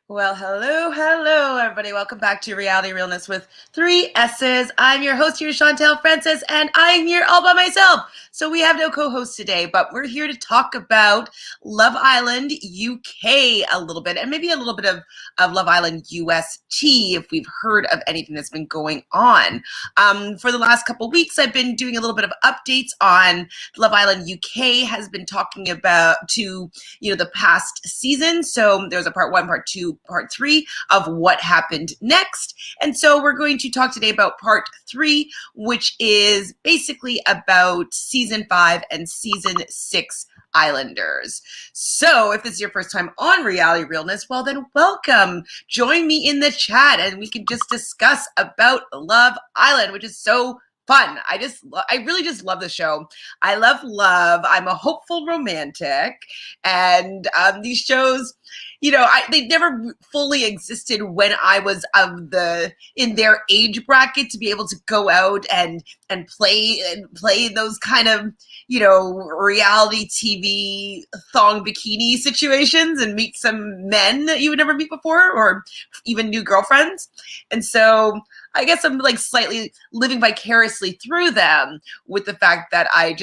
Well, hello, everybody. Welcome back to Reality Realness with three S's. I'm your host here, Chantele Francis, and I'm here all by myself. So we have no co-host today, but we're here to talk about Love Island UK a little bit, and maybe a little bit of Love Island UST if we've heard of anything that's been going on. For the last couple weeks, I've been doing a little bit of updates on Love Island UK has been talking about the past season. So there's a part 1, part 2, part 3 of what happened next. And so we're going to talk today about part 3, which is basically about season 5 and season 6 Islanders. So if this is your first time on Reality Realness, well then welcome. Join me in the chat and we can just discuss about Love Island, which is so fun. I really just love the show. I love love. I'm a hopeful romantic, and these shows, they never fully existed when I was in their age bracket to be able to go out and play those kind of reality TV thong bikini situations and meet some men that you would never meet before, or even new girlfriends. And so I guess I'm like slightly living vicariously through them with the fact that I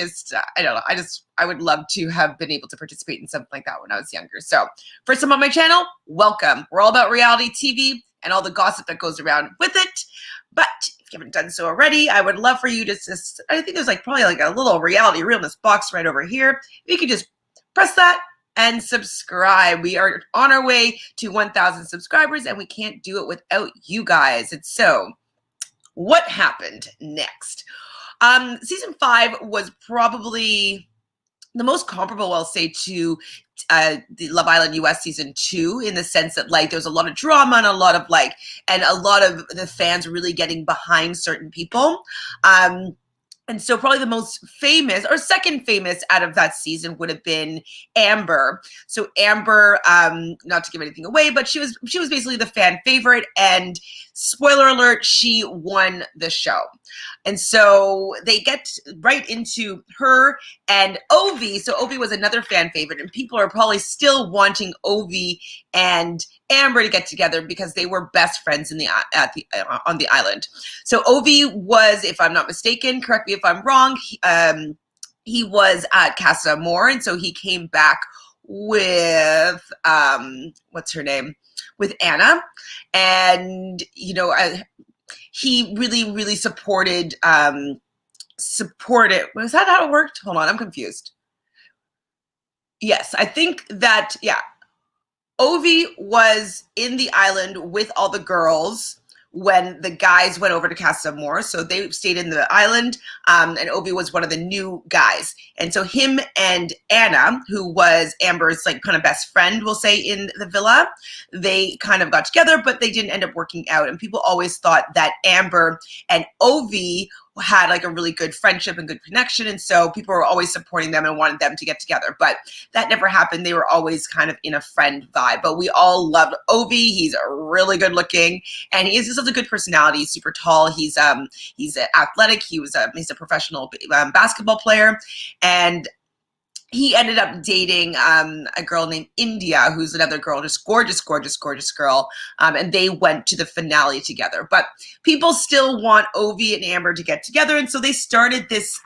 would love to have been able to participate in something like that when I was younger. So first time on my channel, welcome. We're all about reality TV and all the gossip that goes around with it. But if you haven't done so already, I would love for you to just, I think there's probably a little Reality Realness box right over here. If you could just press that and subscribe. We are on our way to 1,000 subscribers and we can't do it without you guys. And so what happened next? Season 5 was probably the most comparable, I'll say, to the Love Island US season 2, in the sense that there was a lot of drama and a lot of the fans really getting behind certain people. And so probably the most famous or second famous out of that season would have been Amber. So Amber, not to give anything away, but she was basically the fan favorite, and spoiler alert, she won the show. And so they get right into her and Ovi. So Ovi was another fan favorite, and people are probably still wanting Ovi and Amber to get together because they were best friends on the island. So Ovi was, if I'm not mistaken, correct me if I'm wrong, he was at Casa Amor, and so he came back with what's her name? With Anna, and he really supported. Was that how it worked? Hold on, I'm confused. Yes, I think that, yeah. Ovi was in the island with all the girls when the guys went over to Casa Amor. So they stayed in the island, and Ovi was one of the new guys. And so him and Anna, who was Amber's kind of best friend, we'll say, in the villa, they kind of got together, but they didn't end up working out. And people always thought that Amber and Ovi had a really good friendship and good connection, and so people were always supporting them and wanted them to get together, but that never happened. They were always kind of in a friend vibe, but we all loved Ovi. He's really good looking, and he has a good personality. He's super tall. He's athletic. He's a professional basketball player, and he ended up dating a girl named India, who's another girl, just gorgeous girl. And they went to the finale together. But people still want Ovi and Amber to get together. And so they started this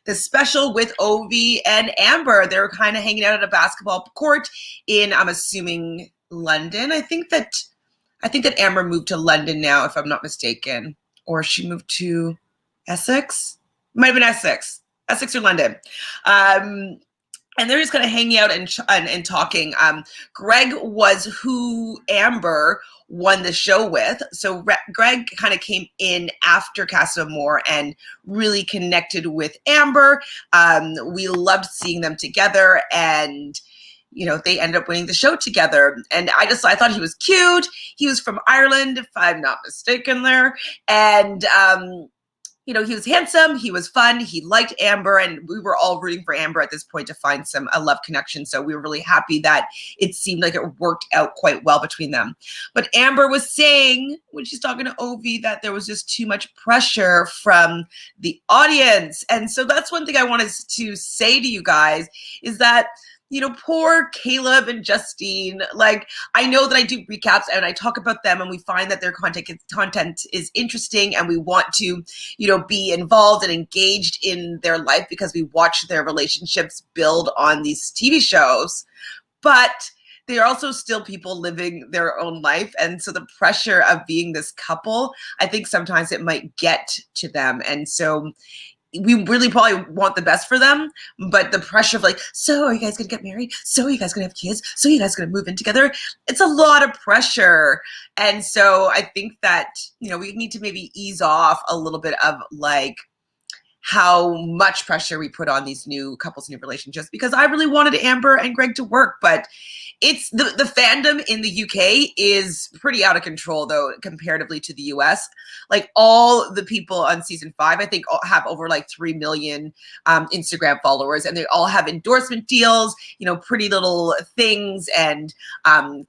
special with Ovi and Amber. They were kind of hanging out at a basketball court in, I'm assuming, London. I think that Amber moved to London now, if I'm not mistaken. Or she moved to Essex? Might have been Essex or London. And they're just kind of hanging out and talking. Greg was who Amber won the show with. So Greg kind of came in after Casa Amor and really connected with Amber. We loved seeing them together, and they ended up winning the show together. And I thought he was cute. He was from Ireland, if I'm not mistaken there. And he was handsome, he was fun, he liked Amber, and we were all rooting for Amber at this point to find a love connection. So we were really happy that it seemed like it worked out quite well between them. But Amber was saying, when she's talking to Ovi, that there was just too much pressure from the audience. And so that's one thing I wanted to say to you guys, is that poor Caleb and Justine. Like, I know that I do recaps and I talk about them and we find that their content is interesting and we want to, be involved and engaged in their life because we watch their relationships build on these TV shows. But they are also still people living their own life. And so the pressure of being this couple, I think sometimes it might get to them. And so we really probably want the best for them, but the pressure of like, so are you guys gonna get married? So are you guys gonna have kids? So are you guys gonna move in together? It's a lot of pressure. And so I think that, we need to maybe ease off a little bit of like how much pressure we put on these new couples, new relationships, because I really wanted Amber and Greg to work, but it's the fandom in the UK is pretty out of control though, comparatively to the US. Like all the people on season 5, I think have over like 3 million Instagram followers, and they all have endorsement deals, Pretty Little Things and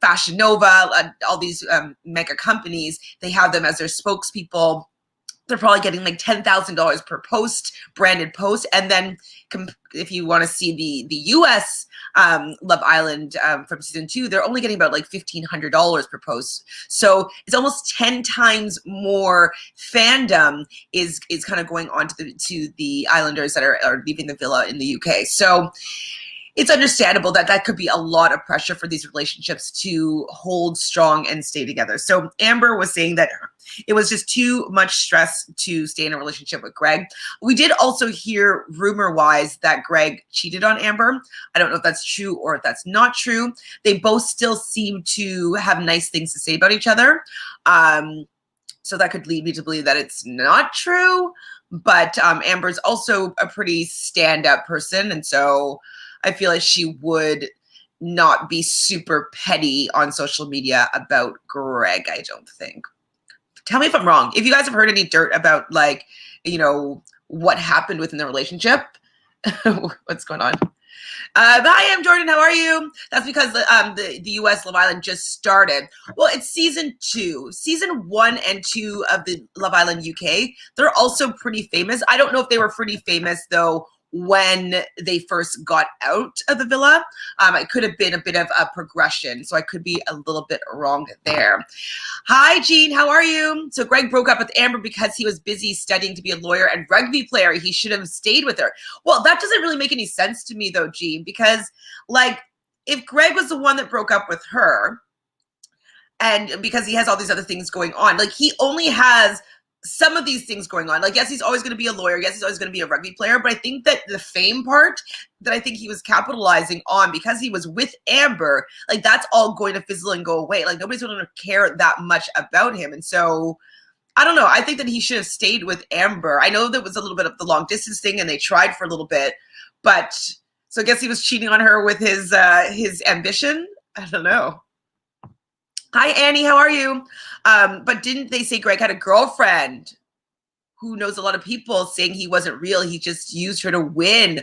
Fashion Nova, all these mega companies, they have them as their spokespeople. They're probably getting like $10,000 per post, branded post. And then if you want to see the US Love Island from season 2, they're only getting about like $1,500 per post. So it's almost 10 times more fandom is kind of going on to the islanders that are leaving the villa in the UK. So it's understandable that could be a lot of pressure for these relationships to hold strong and stay together. So Amber was saying that it was just too much stress to stay in a relationship with Greg. We did also hear rumor-wise that Greg cheated on Amber. I don't know if that's true or if that's not true. They both still seem to have nice things to say about each other. So that could lead me to believe that it's not true. But Amber's also a pretty stand-up person, and so I feel like she would not be super petty on social media about Greg, I don't think. Tell me if I'm wrong. If you guys have heard any dirt about like, what happened within the relationship, what's going on? Hi, I'm Jordan. How are you? That's because the US Love Island just started. Well, it's season 2. Season 1 and 2 of the Love Island UK, they're also pretty famous. I don't know if they were pretty famous though when they first got out of the villa. It could have been a bit of a progression, so I could be a little bit wrong there. Hi, Jean, how are you? So Greg broke up with Amber because he was busy studying to be a lawyer and rugby player. He should have stayed with her. Well, that doesn't really make any sense to me though, Jean, because like if Greg was the one that broke up with her, and because he has all these other things going on, like he only has some of these things going on. Like, yes, he's always going to be a lawyer. Yes, he's always going to be a rugby player. But I think that the fame part that I think he was capitalizing on because he was with Amber, like that's all going to fizzle and go away. Like nobody's going to care that much about him. And so I don't know. I think that he should have stayed with Amber. I know there was a little bit of the long distance thing and they tried for a little bit, but so I guess he was cheating on her with his ambition. I don't know. Hi, Annie. How are you? But didn't they say Greg had a girlfriend who knows a lot of people saying he wasn't real? He just used her to win.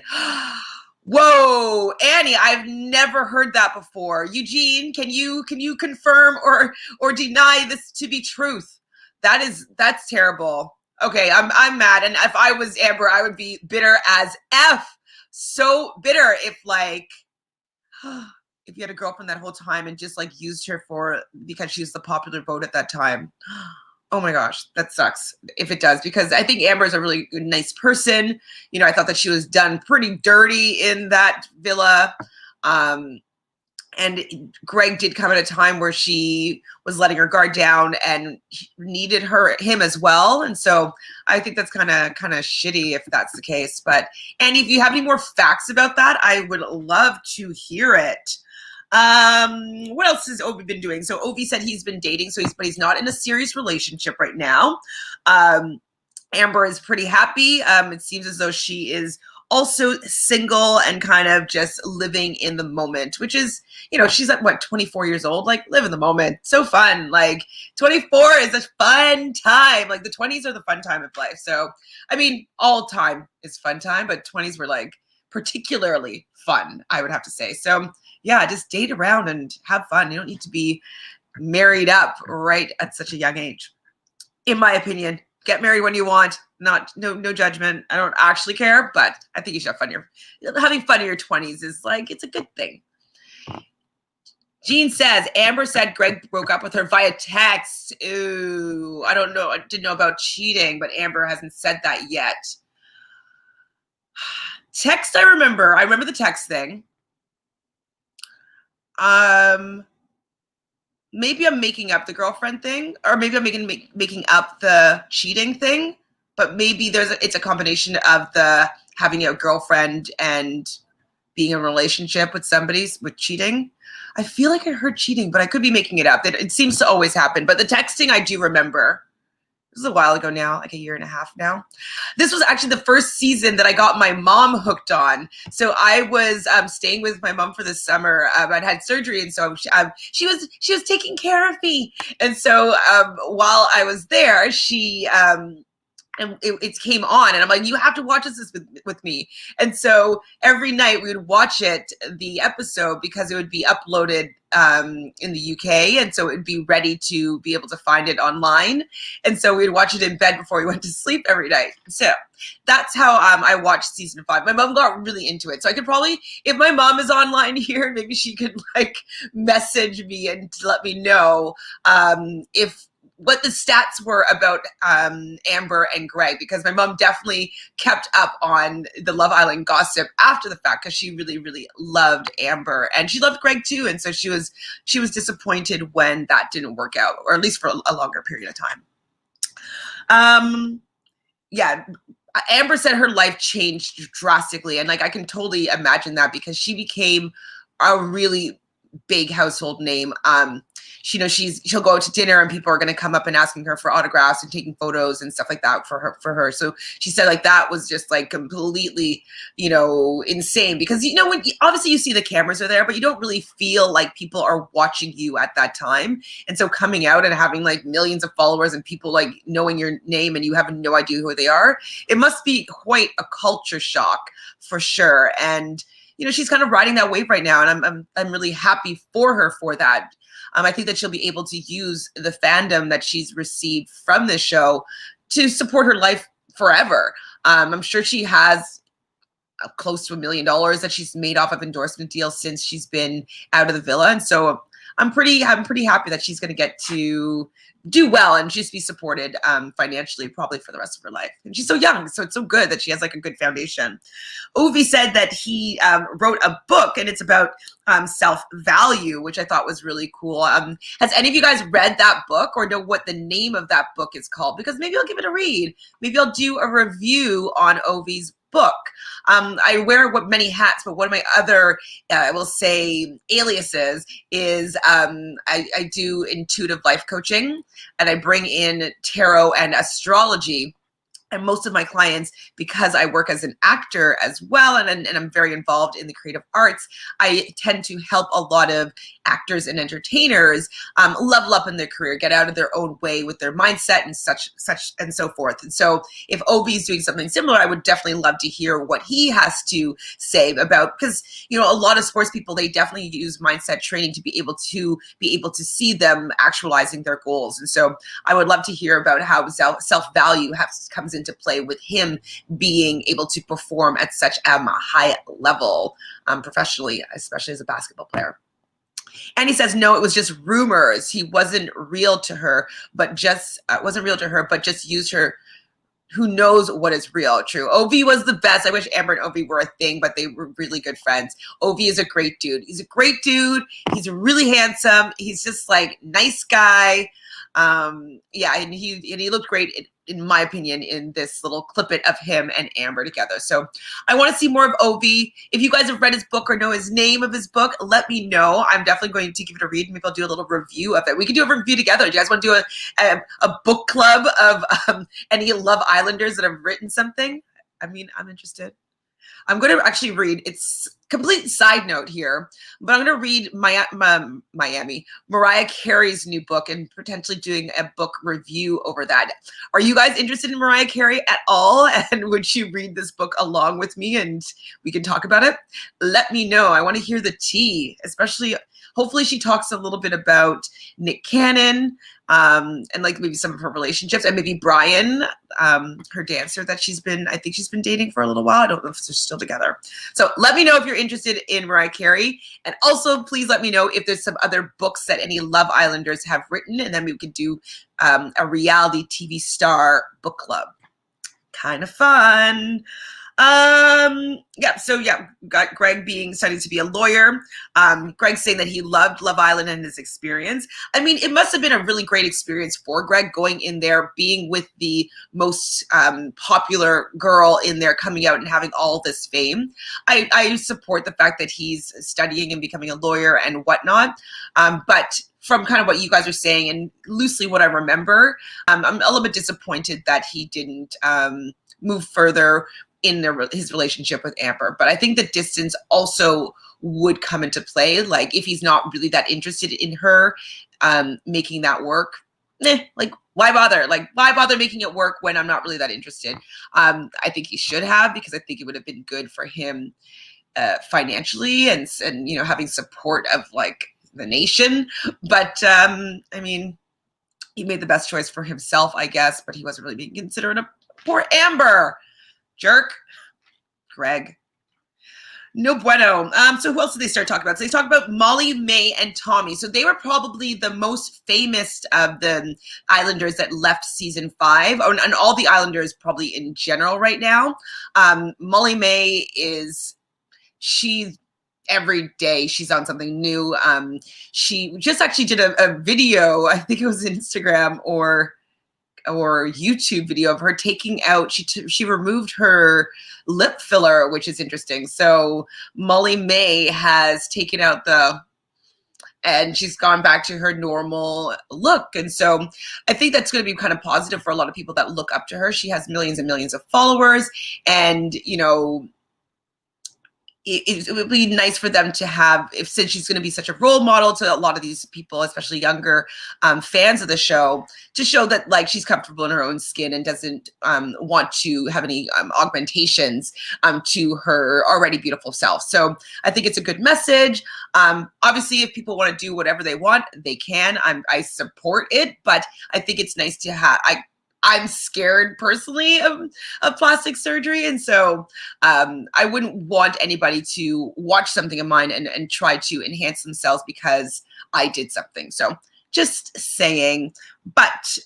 Whoa, Annie, I've never heard that before. Eugene, can you confirm or deny this to be truth? That's terrible. Okay, I'm mad. And if I was Amber, I would be bitter as F. So bitter if like if you had a girlfriend that whole time and just like used her because she was the popular vote at that time. Oh my gosh, that sucks if it does, because I think Amber is a really good, nice person. I thought that she was done pretty dirty in that villa. And Greg did come at a time where she was letting her guard down and needed him as well. And so I think that's kind of shitty if that's the case. But, and if you have any more facts about that, I would love to hear it. What else has Obi been doing? So Obi said he's been dating, but he's not in a serious relationship right now. Amber is pretty happy. It seems as though she is also single and kind of just living in the moment, which is, she's at 24 years old, like live in the moment. So fun. Like 24 is a fun time. Like the 20s are the fun time of life. So, I mean, all time is fun time, but 20s were like particularly fun, I would have to say. So yeah, just date around and have fun. You don't need to be married up right at such a young age, in my opinion. Get married when you want. No judgment. I don't actually care, but I think you should have fun. Having fun in your 20s is like, it's a good thing. Jean says, Amber said Greg broke up with her via text. Ooh, I don't know. I didn't know about cheating, but Amber hasn't said that yet. Text, I remember. I remember the text thing. Maybe I'm making up the girlfriend thing, or maybe I'm making up the cheating thing, but maybe it's a combination of the having a girlfriend and being in a relationship with somebody with cheating. I feel like I heard cheating, but I could be making it up. It seems to always happen, but the texting I do remember. This is a while ago now, like a year and a half now. This was actually the first season that I got my mom hooked on. So I was staying with my mom for the summer. I'd had surgery, and so she was taking care of me. And so while I was there, she and it came on, and I'm like, you have to watch this with me. And so every night we would watch the episode, because it would be uploaded in the UK, and so it would be ready to be able to find it online. And so we'd watch it in bed before we went to sleep every night. So that's how I watched season 5. My mom got really into it. So I could probably, if my mom is online here, maybe she could like message me and let me know what the stats were about Amber and Greg, because my mom definitely kept up on the Love Island gossip after the fact, because she really, really loved Amber, and she loved Greg too. And so she was disappointed when that didn't work out, or at least for a longer period of time. Yeah, Amber said her life changed drastically, and like I can totally imagine that, because she became a really big household name. She'll go out to dinner, and people are going to come up and asking her for autographs and taking photos and stuff like that for her. So she said like that was just like completely, insane, because when obviously you see the cameras are there, but you don't really feel like people are watching you at that time. And so coming out and having like millions of followers and people like knowing your name and you have no idea who they are, it must be quite a culture shock for sure. And she's kind of riding that wave right now, and I'm really happy for her for that. I think that she'll be able to use the fandom that she's received from this show to support her life forever. I'm sure she has close to $1 million that she's made off of endorsement deals since she's been out of the villa, and so I'm pretty happy that she's going to get to do well and just be supported financially probably for the rest of her life. And she's so young, so it's so good that she has like a good foundation. Ovi said that he wrote a book, and it's about self-value, which I thought was really cool. Has any of you guys read that book or know what the name of that book is called? Because maybe I'll give it a read. Maybe I'll do a review on Ovi's book. I wear many hats, but one of my other, I will say, aliases is I do intuitive life coaching, and I bring in tarot and astrology. And most of my clients, because I work as an actor as well, and I'm very involved in the creative arts, I tend to help a lot of actors and entertainers level up in their career, get out of their own way with their mindset and such and so forth. And so if Obi is doing something similar, I would definitely love to hear what he has to say about, because a lot of sports people, they definitely use mindset training to be able to see them actualizing their goals. And so I would love to hear about how self-value comes into play with him being able to perform at such a high level professionally, especially as a basketball player. And he says, no, it was just rumors. He wasn't real to her, but just used her. Who knows what is real? True. Ovi was the best. I wish Amber and Ovi were a thing, but they were really good friends. Ovi is a great dude. He's a great dude. He's really handsome. He's just like nice guy. Yeah, and he looked great in my opinion, in this little clip of him and Amber together. So I want to see more of Ovi. If you guys have read his book or know his name of his book, let me know. I'm definitely going to give it a read. Maybe I'll do a little review of it. We can do a review together. Do you guys want to do a book club of any Love Islanders that have written something? I mean, I'm interested. I'm going to actually read, it's complete side note here, but I'm going to read Mariah Carey's new book and potentially doing a book review over that. Are you guys interested in Mariah Carey at all? And would you read this book along with me and we can talk about it? Let me know. I want to hear the tea, especially hopefully she talks a little bit about Nick Cannon, and like maybe some of her relationships, and maybe Brian, her dancer that I think she's been dating for a little while. I don't know if they're still together. So let me know if you're interested in Mariah Carey. And also please let me know if there's some other books that any Love Islanders have written, and then we could do a reality TV star book club. Kind of fun. Got Greg studying to be a lawyer. Greg saying that he loved Love Island and his experience. I mean, it must have been a really great experience for Greg going in there, being with the most popular girl in there, coming out and having all this fame. I support the fact that he's studying and becoming a lawyer and whatnot. But from kind of what you guys are saying and loosely what I remember, I'm a little bit disappointed that he didn't move further in his relationship with Amber. But I think the distance also would come into play. Like if he's not really that interested in her making that work, like why bother? Like why bother making it work when I'm not really that interested? I think he should have, because I think it would have been good for him financially and you know, having support of like the nation. But I mean, he made the best choice for himself, I guess, but he wasn't really being considerate of poor Amber. Jerk. Greg. No bueno. So who else did they start talking about? So they talked about Molly-Mae and Tommy. So they were probably the most famous of the Islanders that left season 5, and all the Islanders probably in general right now. Molly-Mae she's every day she's on something new. She just actually did a video, I think it was Instagram or YouTube video of her taking out, she removed her lip filler, which is interesting. So Molly-Mae has taken out and she's gone back to her normal look. And so I think that's going to be kind of positive for a lot of people that look up to her. She has millions and millions of followers, and, you know, it would be nice for them to have, since she's going to be such a role model to a lot of these people, especially younger fans of the show, to show that like she's comfortable in her own skin and doesn't want to have any augmentations to her already beautiful self. So I think it's a good message. Obviously, if people want to do whatever they want, they can. I support it, but I think it's nice to have. I'm scared personally of plastic surgery. And so I wouldn't want anybody to watch something of mine and try to enhance themselves because I did something. So just saying, but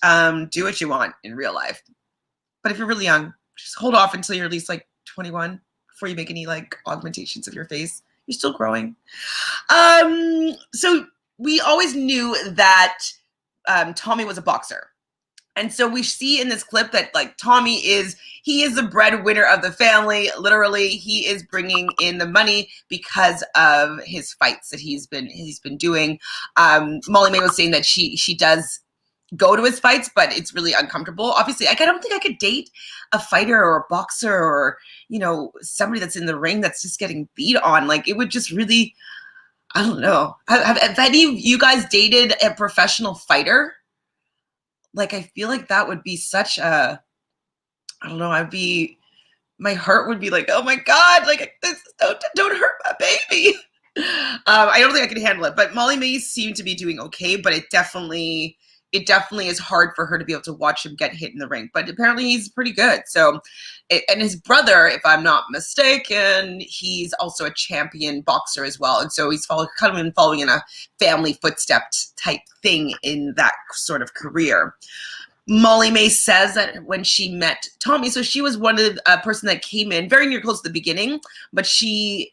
do what you want in real life. But if you're really young, just hold off until you're at least like 21 before you make any like augmentations of your face. You're still growing. So we always knew that Tommy was a boxer. And so we see in this clip that like Tommy is the breadwinner of the family. Literally, he is bringing in the money because of his fights that he's been doing. Molly-Mae was saying that she does go to his fights, but it's really uncomfortable. Obviously, I don't think I could date a fighter or a boxer or, you know, somebody that's in the ring that's just getting beat on. Like it would just really, I don't know. Have any of you guys dated a professional fighter? Like, I feel like that would be such a, I don't know, my heart would be like, oh my God, like, don't hurt my baby. I don't think I could handle it, but Molly-Mae seemed to be doing okay, but it definitely is hard for her to be able to watch him get hit in the ring, but apparently he's pretty good. So, and his brother, if I'm not mistaken, he's also a champion boxer as well. And so he's kind of following in a family footsteps type thing in that sort of career. Molly-Mae says that when she met Tommy, so she was one of a person that came in very near close to the beginning, but she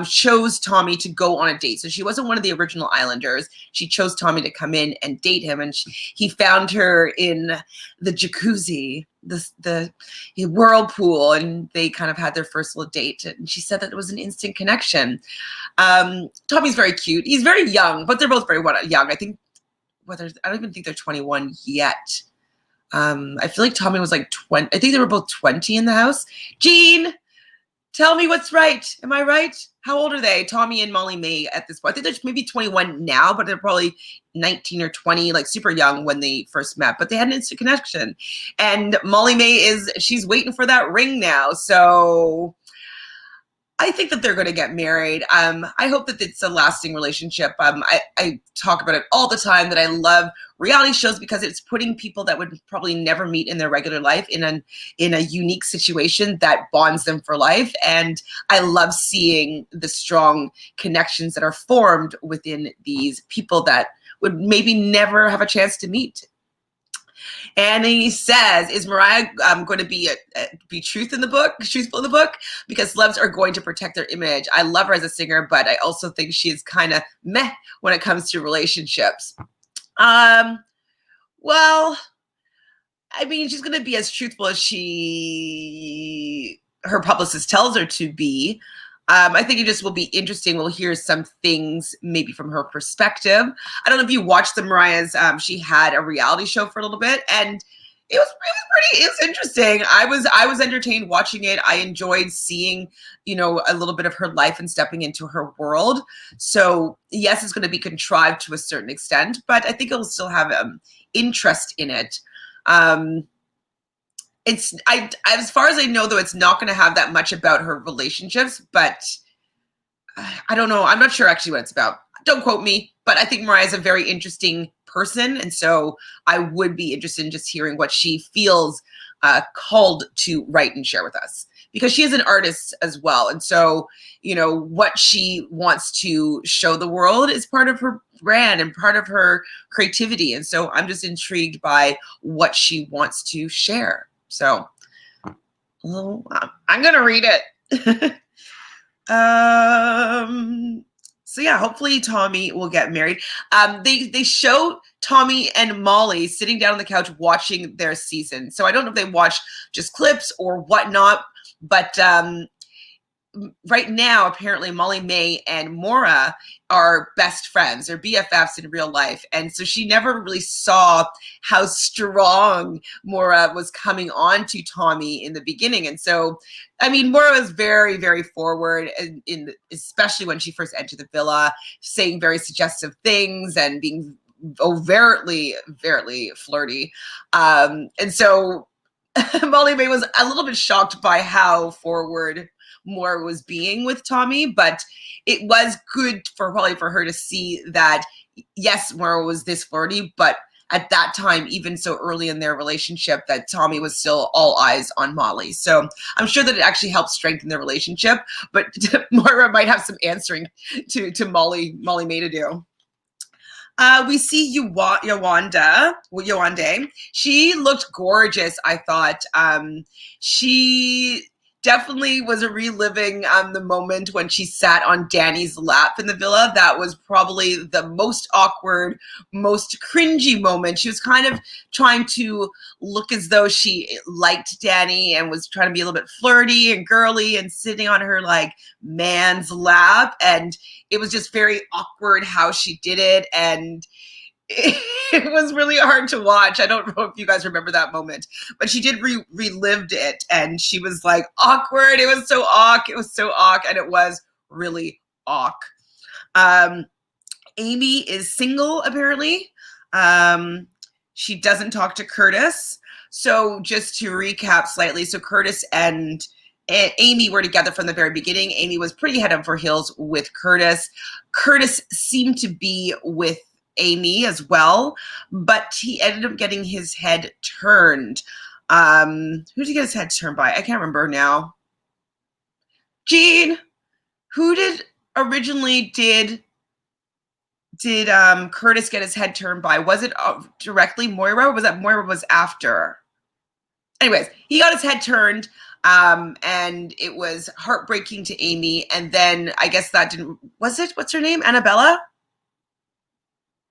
chose Tommy to go on a date. So she wasn't one of the original Islanders. She chose Tommy to come in and date him, and he found her in the jacuzzi, the whirlpool, and they kind of had their first little date. And she said that it was an instant connection. Tommy's very cute. He's very young, but they're both very young. I don't even think they're 21 yet. I feel like Tommy was like 20. I think they were both 20 in the house. Jean, tell me what's right. Am I right? How old are they? Tommy and Molly-Mae at this point. I think they're maybe 21 now, but they're probably 19 or 20, like super young when they first met. But they had an instant connection. And Molly-Mae she's waiting for that ring now. So I think that they're going to get married. I hope that it's a lasting relationship. I talk about it all the time that I love reality shows because it's putting people that would probably never meet in their regular life in a unique situation that bonds them for life. And I love seeing the strong connections that are formed within these people that would maybe never have a chance to meet. And then he says, "Is Mariah going to be truthful in the book? Because celebs are going to protect their image. I love her as a singer, but I also think she is kind of meh when it comes to relationships." Well, I mean, she's going to be as truthful as her publicist tells her to be. I think it just will be interesting. We'll hear some things maybe from her perspective. I don't know if you watched the Mariah's, she had a reality show for a little bit, and it was really pretty, it was interesting. I was entertained watching it. I enjoyed seeing, a little bit of her life and stepping into her world. So yes, it's going to be contrived to a certain extent, but I think it'll still have interest in it. As far as I know, though, it's not going to have that much about her relationships, but I don't know. I'm not sure actually what it's about. Don't quote me, but I think Mariah is a very interesting person. And so I would be interested in just hearing what she feels called to write and share with us, because she is an artist as well. And so, what she wants to show the world is part of her brand and part of her creativity. And so I'm just intrigued by what she wants to share. So I'm going to read it. So yeah, hopefully Tommy will get married. They show Tommy and Molly sitting down on the couch watching their season. So I don't know if they watch just clips or whatnot, but right now, apparently molly-mae and Maura are best friends. They're BFFs in real life. And so she never really saw how strong Maura was coming on to Tommy in the beginning. And so, I mean, Maura was very, very forward, especially when she first entered the villa, saying very suggestive things and being overtly, very flirty. And so molly-mae was a little bit shocked by how forward Maura was being with Tommy, but it was good for her to see that, yes, Maura was this flirty, but at that time, even so early in their relationship, that Tommy was still all eyes on Molly. So I'm sure that it actually helped strengthen their relationship, but Maura might have some answering to molly-mae to do. We see Yewande. She looked gorgeous, I thought. She definitely was reliving the moment when she sat on Danny's lap in the villa. That was probably the most awkward, most cringy moment. She was kind of trying to look as though she liked Danny and was trying to be a little bit flirty and girly and sitting on her like man's lap. And it was just very awkward how she did it. And it was really hard to watch. I don't know if you guys remember that moment, but she did relived it, and she was like awkward. It was so awk. It was so awk, and it was really awk. Amy is single, apparently. She doesn't talk to Curtis. So just to recap slightly, so Curtis and Amy were together from the very beginning. Amy was pretty head over heels with Curtis. Curtis seemed to be with Amy as well, but he ended up getting his head turned. Who did he get his head turned by? I can't remember now. Jean, who did Curtis get his head turned by? Was it directly Moira, or was that Moira was after? Anyways, he got his head turned, and it was heartbreaking to Amy. And then I guess that didn't, was it? What's her name?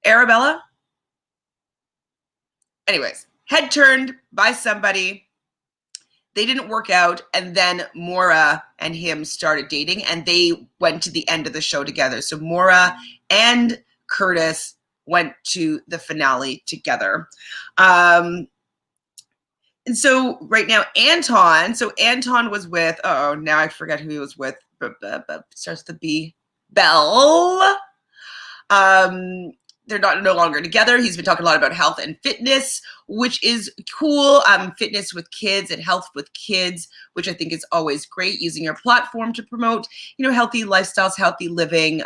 Arabella? Anyways, head turned by somebody. They didn't work out, and then Maura and him started dating, and they went to the end of the show together. So Maura and Curtis went to the finale together. And so right now, Anton was with, now I forget who he was with, but starts with the B. Belle. they're no longer together. He's been talking a lot about health and fitness, which is cool. Fitness with kids and health with kids, which I think is always great, using your platform to promote, healthy lifestyles, healthy living,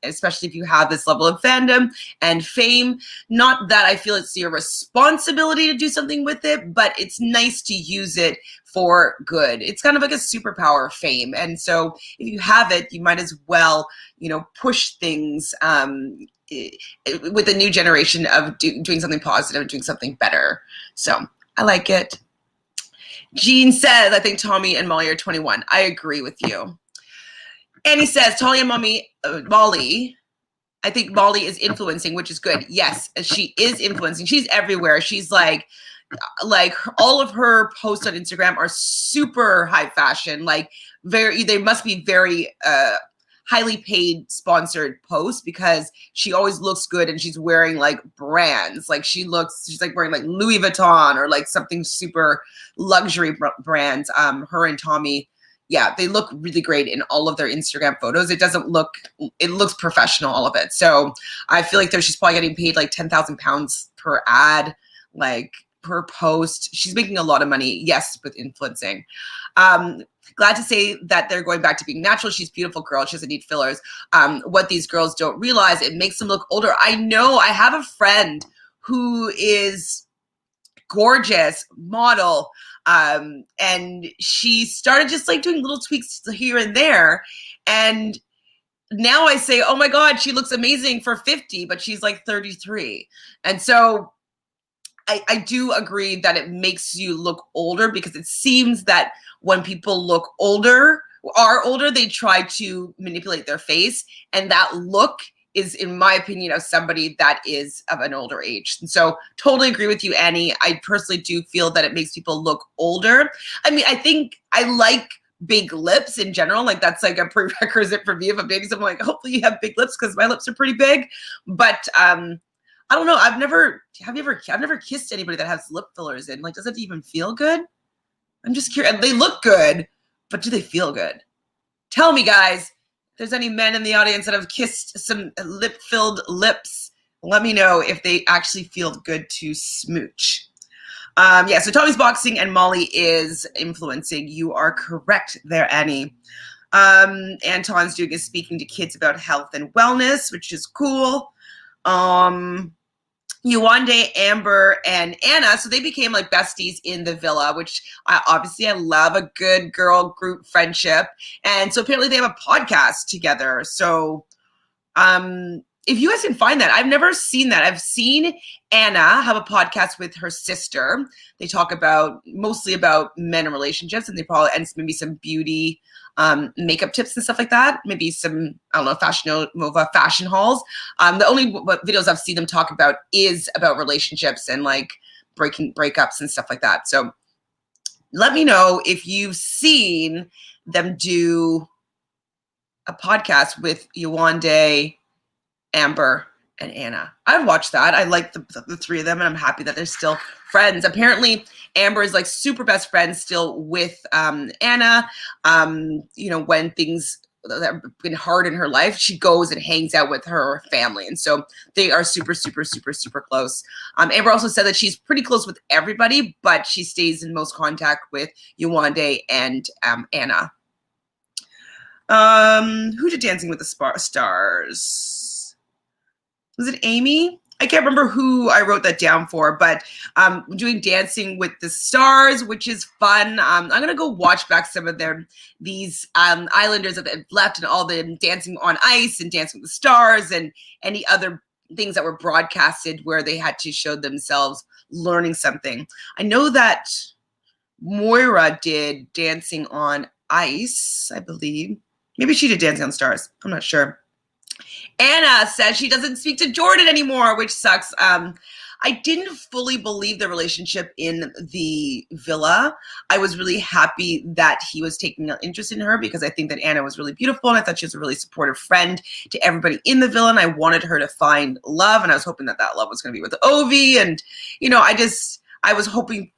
especially if you have this level of fandom and fame. Not that I feel it's your responsibility to do something with it, but it's nice to use it for good. It's kind of like a superpower, fame. And so if you have it, you might as well, push things with a new generation of doing something positive, doing something better. So I like it. Jean says, I think Tommy and Molly are 21. I agree with you. Annie says, Tommy and Molly, I think Molly is influencing, which is good. Yes, she is influencing. She's everywhere. She's like all of her posts on Instagram are super high fashion. They must be very highly paid sponsored posts, because she always looks good and she's wearing brands. She's wearing Louis Vuitton or something super luxury brands. Her and Tommy, yeah, they look really great in all of their Instagram photos. It looks professional, all of it. So I feel like she's probably getting paid £10,000 per ad, per post. She's making a lot of money, yes, with influencing. Glad to say that they're going back to being natural. She's a beautiful girl. She doesn't need fillers. What these girls don't realize, it makes them look older. I know. I have a friend who is gorgeous model, and she started just doing little tweaks here and there, and now I say, oh my God, she looks amazing for 50, but she's 33. And so I do agree that it makes you look older, because it seems that when people are older, they try to manipulate their face, and that look is, in my opinion, of somebody that is of an older age. And so totally agree with you, Annie. I personally do feel that it makes people look older. I mean, I think I like big lips in general. That's a prerequisite for me if I'm dating someone. Hopefully you have big lips, because my lips are pretty big. But I don't know. I've never kissed anybody that has lip fillers in. Does it even feel good? I'm just curious. They look good, but do they feel good? Tell me, guys. If there's any men in the audience that have kissed some lip-filled lips, let me know if they actually feel good to smooch. So Tommy's boxing and Molly is influencing. You are correct there, Annie. Anton's doing is speaking to kids about health and wellness, which is cool. Yewande, Amber, and Anna, so they became besties in the villa, which I love a good girl group friendship. And so apparently they have a podcast together. So if you guys can find that, I've never seen that. I've seen Anna have a podcast with her sister. They talk mostly about men and relationships, and and maybe some beauty, makeup tips and stuff like that. Maybe some, I don't know, fashion hauls. The only videos I've seen them talk about is about relationships and breakups and stuff like that. So let me know if you've seen them do a podcast with Yewande, Amber, and Anna. I'd watch that. I like the three of them, and I'm happy that they're still friends. Apparently, Amber is super best friends still with Anna. When things that have been hard in her life, she goes and hangs out with her family. And so they are super, super, super, super close. Amber also said that she's pretty close with everybody, but she stays in most contact with Yewande and Anna. Who did Dancing with the Stars? Was it Amy? I can't remember who I wrote that down for, but doing Dancing with the Stars, which is fun. I'm going to go watch back some of these Islanders that have left, and all the Dancing on Ice and Dancing with the Stars and any other things that were broadcasted where they had to show themselves learning something. I know that Moira did Dancing on Ice, I believe. Maybe she did Dancing on Stars. I'm not sure. Anna says she doesn't speak to Jordan anymore, which sucks. I didn't fully believe the relationship in the villa. I was really happy that he was taking an interest in her, because I think that Anna was really beautiful, and I thought she was a really supportive friend to everybody in the villa, and I wanted her to find love, and I was hoping that love was going to be with Ovi, and I was hoping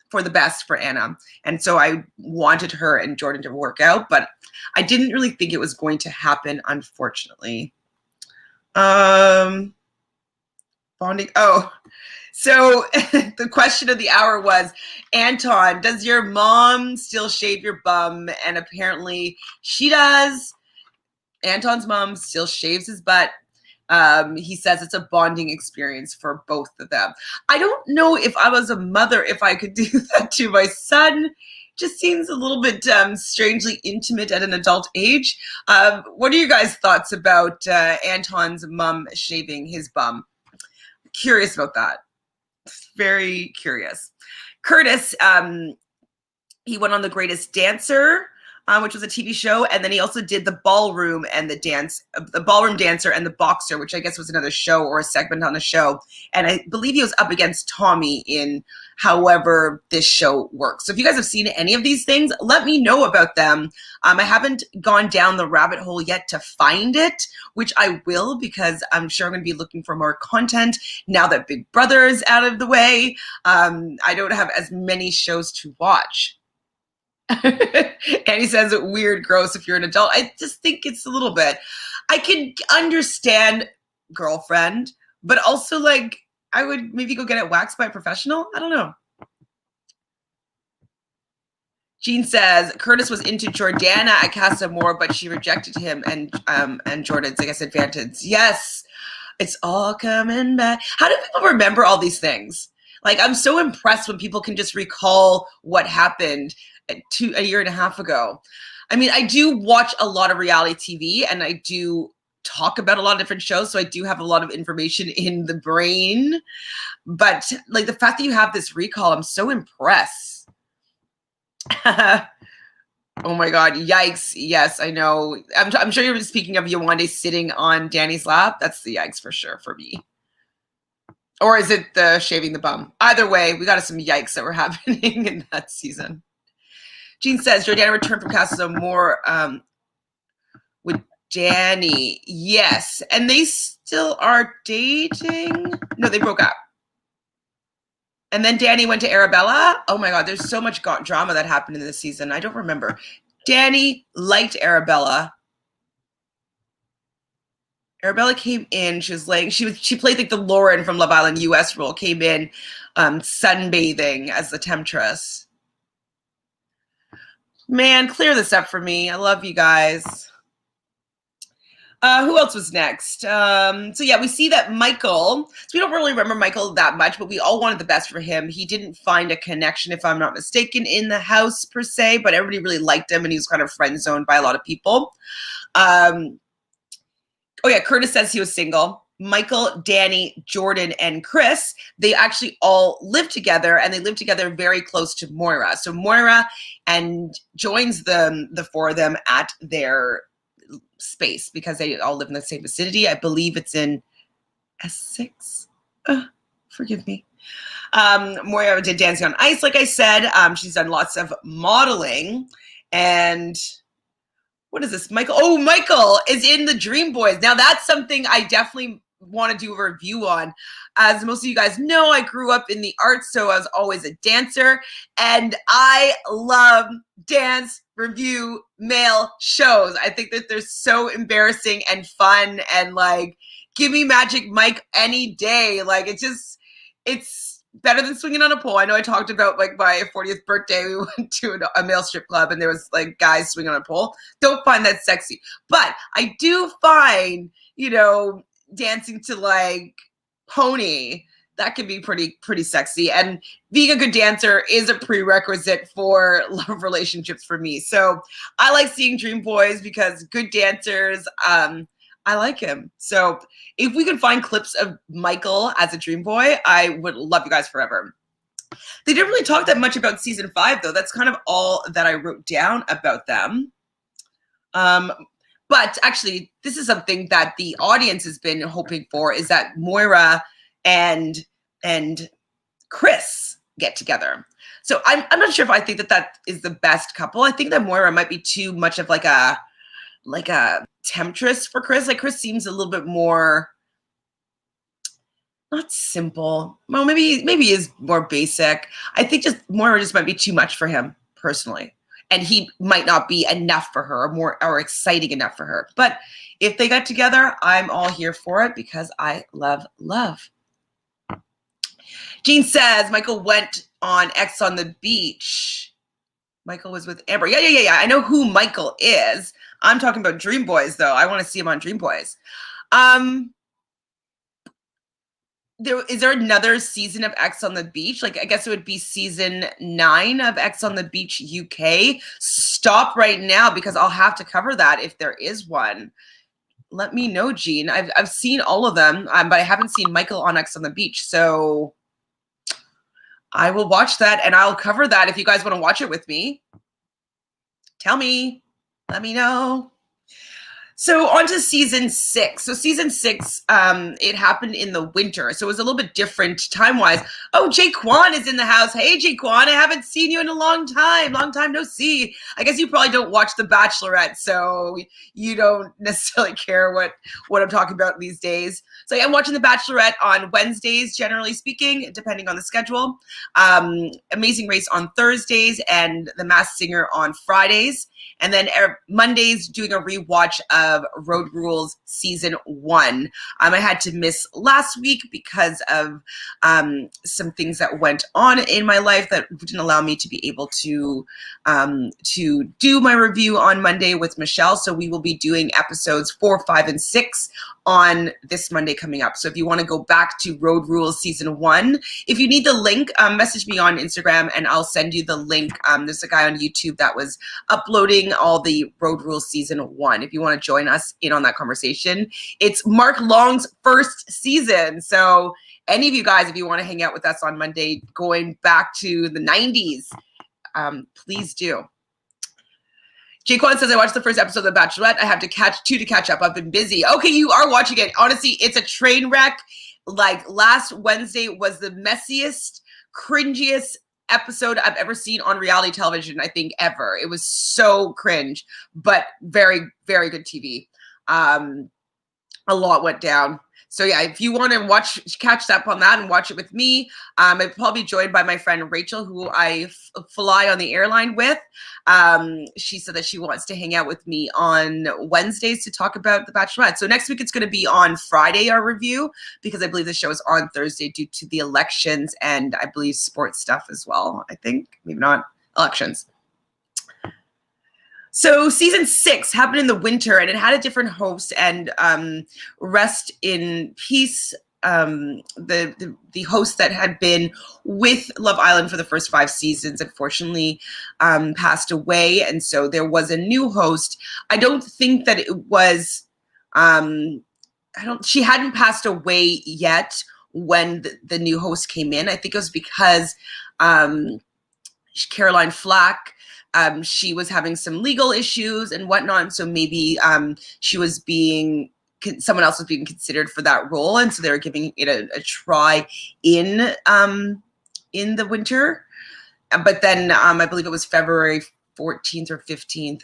for the best for Anna, and so I wanted her and Jordan to work out, but I didn't really think it was going to happen, unfortunately. Bonding. Oh, so the question of the hour was, Anton, does your mom still shave your bum? And apparently she does. Anton's mom still shaves his butt. He says it's a bonding experience for both of them. I don't know if I was a mother, if I could do that to my son. Just seems a little bit strangely intimate at an adult age. What are you guys' thoughts about Anton's mom shaving his bum? Curious about that. Very curious. Curtis, he went on The Greatest Dancer, which was a TV show, and then he also did the ballroom and the ballroom dancer and the boxer, which I guess was another show or a segment on a show. And I believe he was up against Tommy in however this show works. So if you guys have seen any of these things, let me know about them. I haven't gone down the rabbit hole yet to find it, which I will, because I'm sure I'm going to be looking for more content now that Big Brother is out of the way. I don't have as many shows to watch. And he says weird, gross if you're an adult. I just think it's a little bit. I can understand girlfriend, but also like I would maybe go get it waxed by a professional. I don't know. Jean says Curtis was into Jordana at Casa Amor, but she rejected him, and Jordan's, I guess, advantage. Yes, it's all coming back. How do people remember all these things? Like, I'm so impressed when people can just recall what happened a year and a half ago. I mean, I do watch a lot of reality TV, and I do talk about a lot of different shows, so I do have a lot of information in the brain. But like the fact that you have this recall, I'm so impressed. Oh my God, yikes. Yes, I know. I'm sure you're speaking of Yewande sitting on Danny's lap. That's the yikes for sure for me. Or is it the shaving the bum? Either way, we got some yikes that were happening in that season. Jean says Jordana returned from Casa Amor with Danny. Yes. And they still are dating? No, they broke up. And then Danny went to Arabella. Oh my God, there's so much drama that happened in this season. I don't remember. Danny liked Arabella. Arabella came in. She was like, she played like the Lauren from Love Island US role, came in sunbathing as the temptress. Man, clear this up for me. I love you guys. Who else was next? So yeah, we see that Michael, so we don't really remember Michael that much, but we all wanted the best for him. He didn't find a connection, if I'm not mistaken, in the house per se, but everybody really liked him and he was kind of friend zoned by a lot of people. Oh yeah, Curtis says he was single. Michael, Danny, Jordan, and Chris, they actually all live together, and they live together very close to Moira. So Moira and joins the four of them at their space because they all live in the same vicinity. I believe it's in Essex. Forgive me. Moira did Dancing on Ice, like I said. She's done lots of modeling. And what is this? Michael is in the Dream Boys. Now that's something I definitely want to do a review on. As most of you guys know, I grew up in the arts, so I was always a dancer, and I love dance review male shows. I think that they're so embarrassing and fun, and like, give me Magic Mike any day. Like, it's better than swinging on a pole. I know I talked about like my 40th birthday, we went to a male strip club and there was like guys swinging on a pole. Don't find that sexy, but I do find, dancing to like Pony, that can be pretty sexy. And being a good dancer is a prerequisite for love relationships for me. So I like seeing Dream Boys because good dancers, I like him. So if we can find clips of Michael as a Dream Boy, I would love you guys forever. They didn't really talk that much about season 5 though. That's kind of all that I wrote down about them. But actually, this is something that the audience has been hoping for, is that Moira and Chris get together. So I'm not sure if I think that is the best couple. I think that Moira might be too much of like a temptress for Chris. Like, Chris seems a little bit more, not simple. Well, maybe he is more basic. I think just Moira just might be too much for him personally. And he might not be enough for her, or exciting enough for her. But if they got together, I'm all here for it because I love love. Jean says Michael went on X on the Beach. Michael was with Amber. Yeah. I know who Michael is. I'm talking about Dream Boys, though. I want to see him on Dream Boys. Is there another season of X on the Beach? Like, I guess it would be season 9 of X on the Beach UK. Stop right now because I'll have to cover that if there is one. Let me know, Jean. I've seen all of them, but I haven't seen Michael on X on the Beach. So I will watch that and I'll cover that if you guys want to watch it with me. Tell me. Let me know. So on to season 6. So season 6, it happened in the winter. So it was a little bit different time-wise. Oh, Jaquan is in the house. Hey, Jaquan, I haven't seen you in a long time. Long time no see. I guess you probably don't watch The Bachelorette, so you don't necessarily care what I'm talking about these days. So yeah, I'm watching The Bachelorette on Wednesdays, generally speaking, depending on the schedule. Amazing Race on Thursdays and The Masked Singer on Fridays. And then Mondays doing a rewatch of Road Rules season 1. I had to miss last week because of some things that went on in my life that didn't allow me to be able to do my review on Monday with Michelle. So we will be doing episodes 4, 5, and 6 on this Monday coming up. So if you want to go back to Road Rules season 1, if you need the link, message me on Instagram and I'll send you the link. There's a guy on YouTube that was uploading all the Road Rules season 1. If you want to join us in on that conversation, it's Mark Long's first season. So any of you guys, if you want to hang out with us on Monday, going back to the 90s, please do. Jaquan says, I watched the first episode of The Bachelorette. I have to catch 2 to catch up. I've been busy. Okay, you are watching it. Honestly, it's a train wreck. Like last Wednesday was the messiest, cringiest episode I've ever seen on reality television, I think, ever. It was so cringe, but very, very good TV. A lot went down. So yeah, if you want to catch up on that and watch it with me, I'll probably be joined by my friend Rachel, who I fly on the airline with. She said that she wants to hang out with me on Wednesdays to talk about The Bachelorette. So next week it's going to be on Friday, our review, because I believe the show is on Thursday due to the elections and I believe sports stuff as well. I think, maybe not, elections. So season 6 happened in the winter and it had a different host, and rest in peace, the host that had been with Love Island for the first 5 seasons unfortunately passed away, and so there was a new host. I don't think that it was she hadn't passed away yet when the new host came in. I think it was because Caroline Flack, she was having some legal issues and whatnot. So maybe someone else was being considered for that role. And so they were giving it a try in the winter. But then I believe it was February 14th or 15th,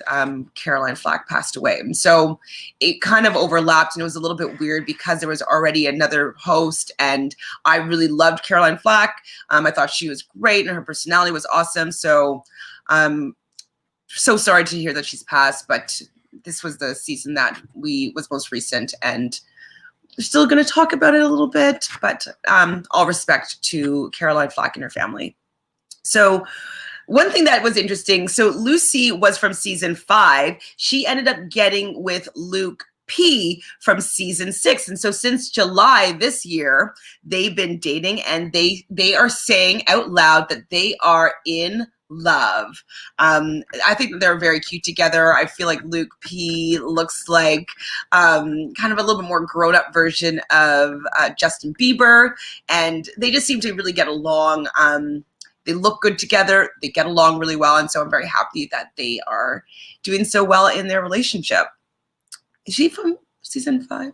Caroline Flack passed away. And so it kind of overlapped and it was a little bit weird because there was already another host and I really loved Caroline Flack. I thought she was great and her personality was awesome. So I'm so sorry to hear that she's passed, but this was the season that was most recent and we're still going to talk about it a little bit, but all respect to Caroline Flack and her family. So one thing that was interesting, so Lucy was from season 5. She ended up getting with Luke P from season 6. And so since July this year, they've been dating and they are saying out loud that they are in love. I think that they're very cute together. I feel like Luke P looks like kind of a little bit more grown-up version of Justin Bieber, and they just seem to really get along. They look good together. They get along really well. And so I'm very happy that they are doing so well in their relationship. Is she from season 5?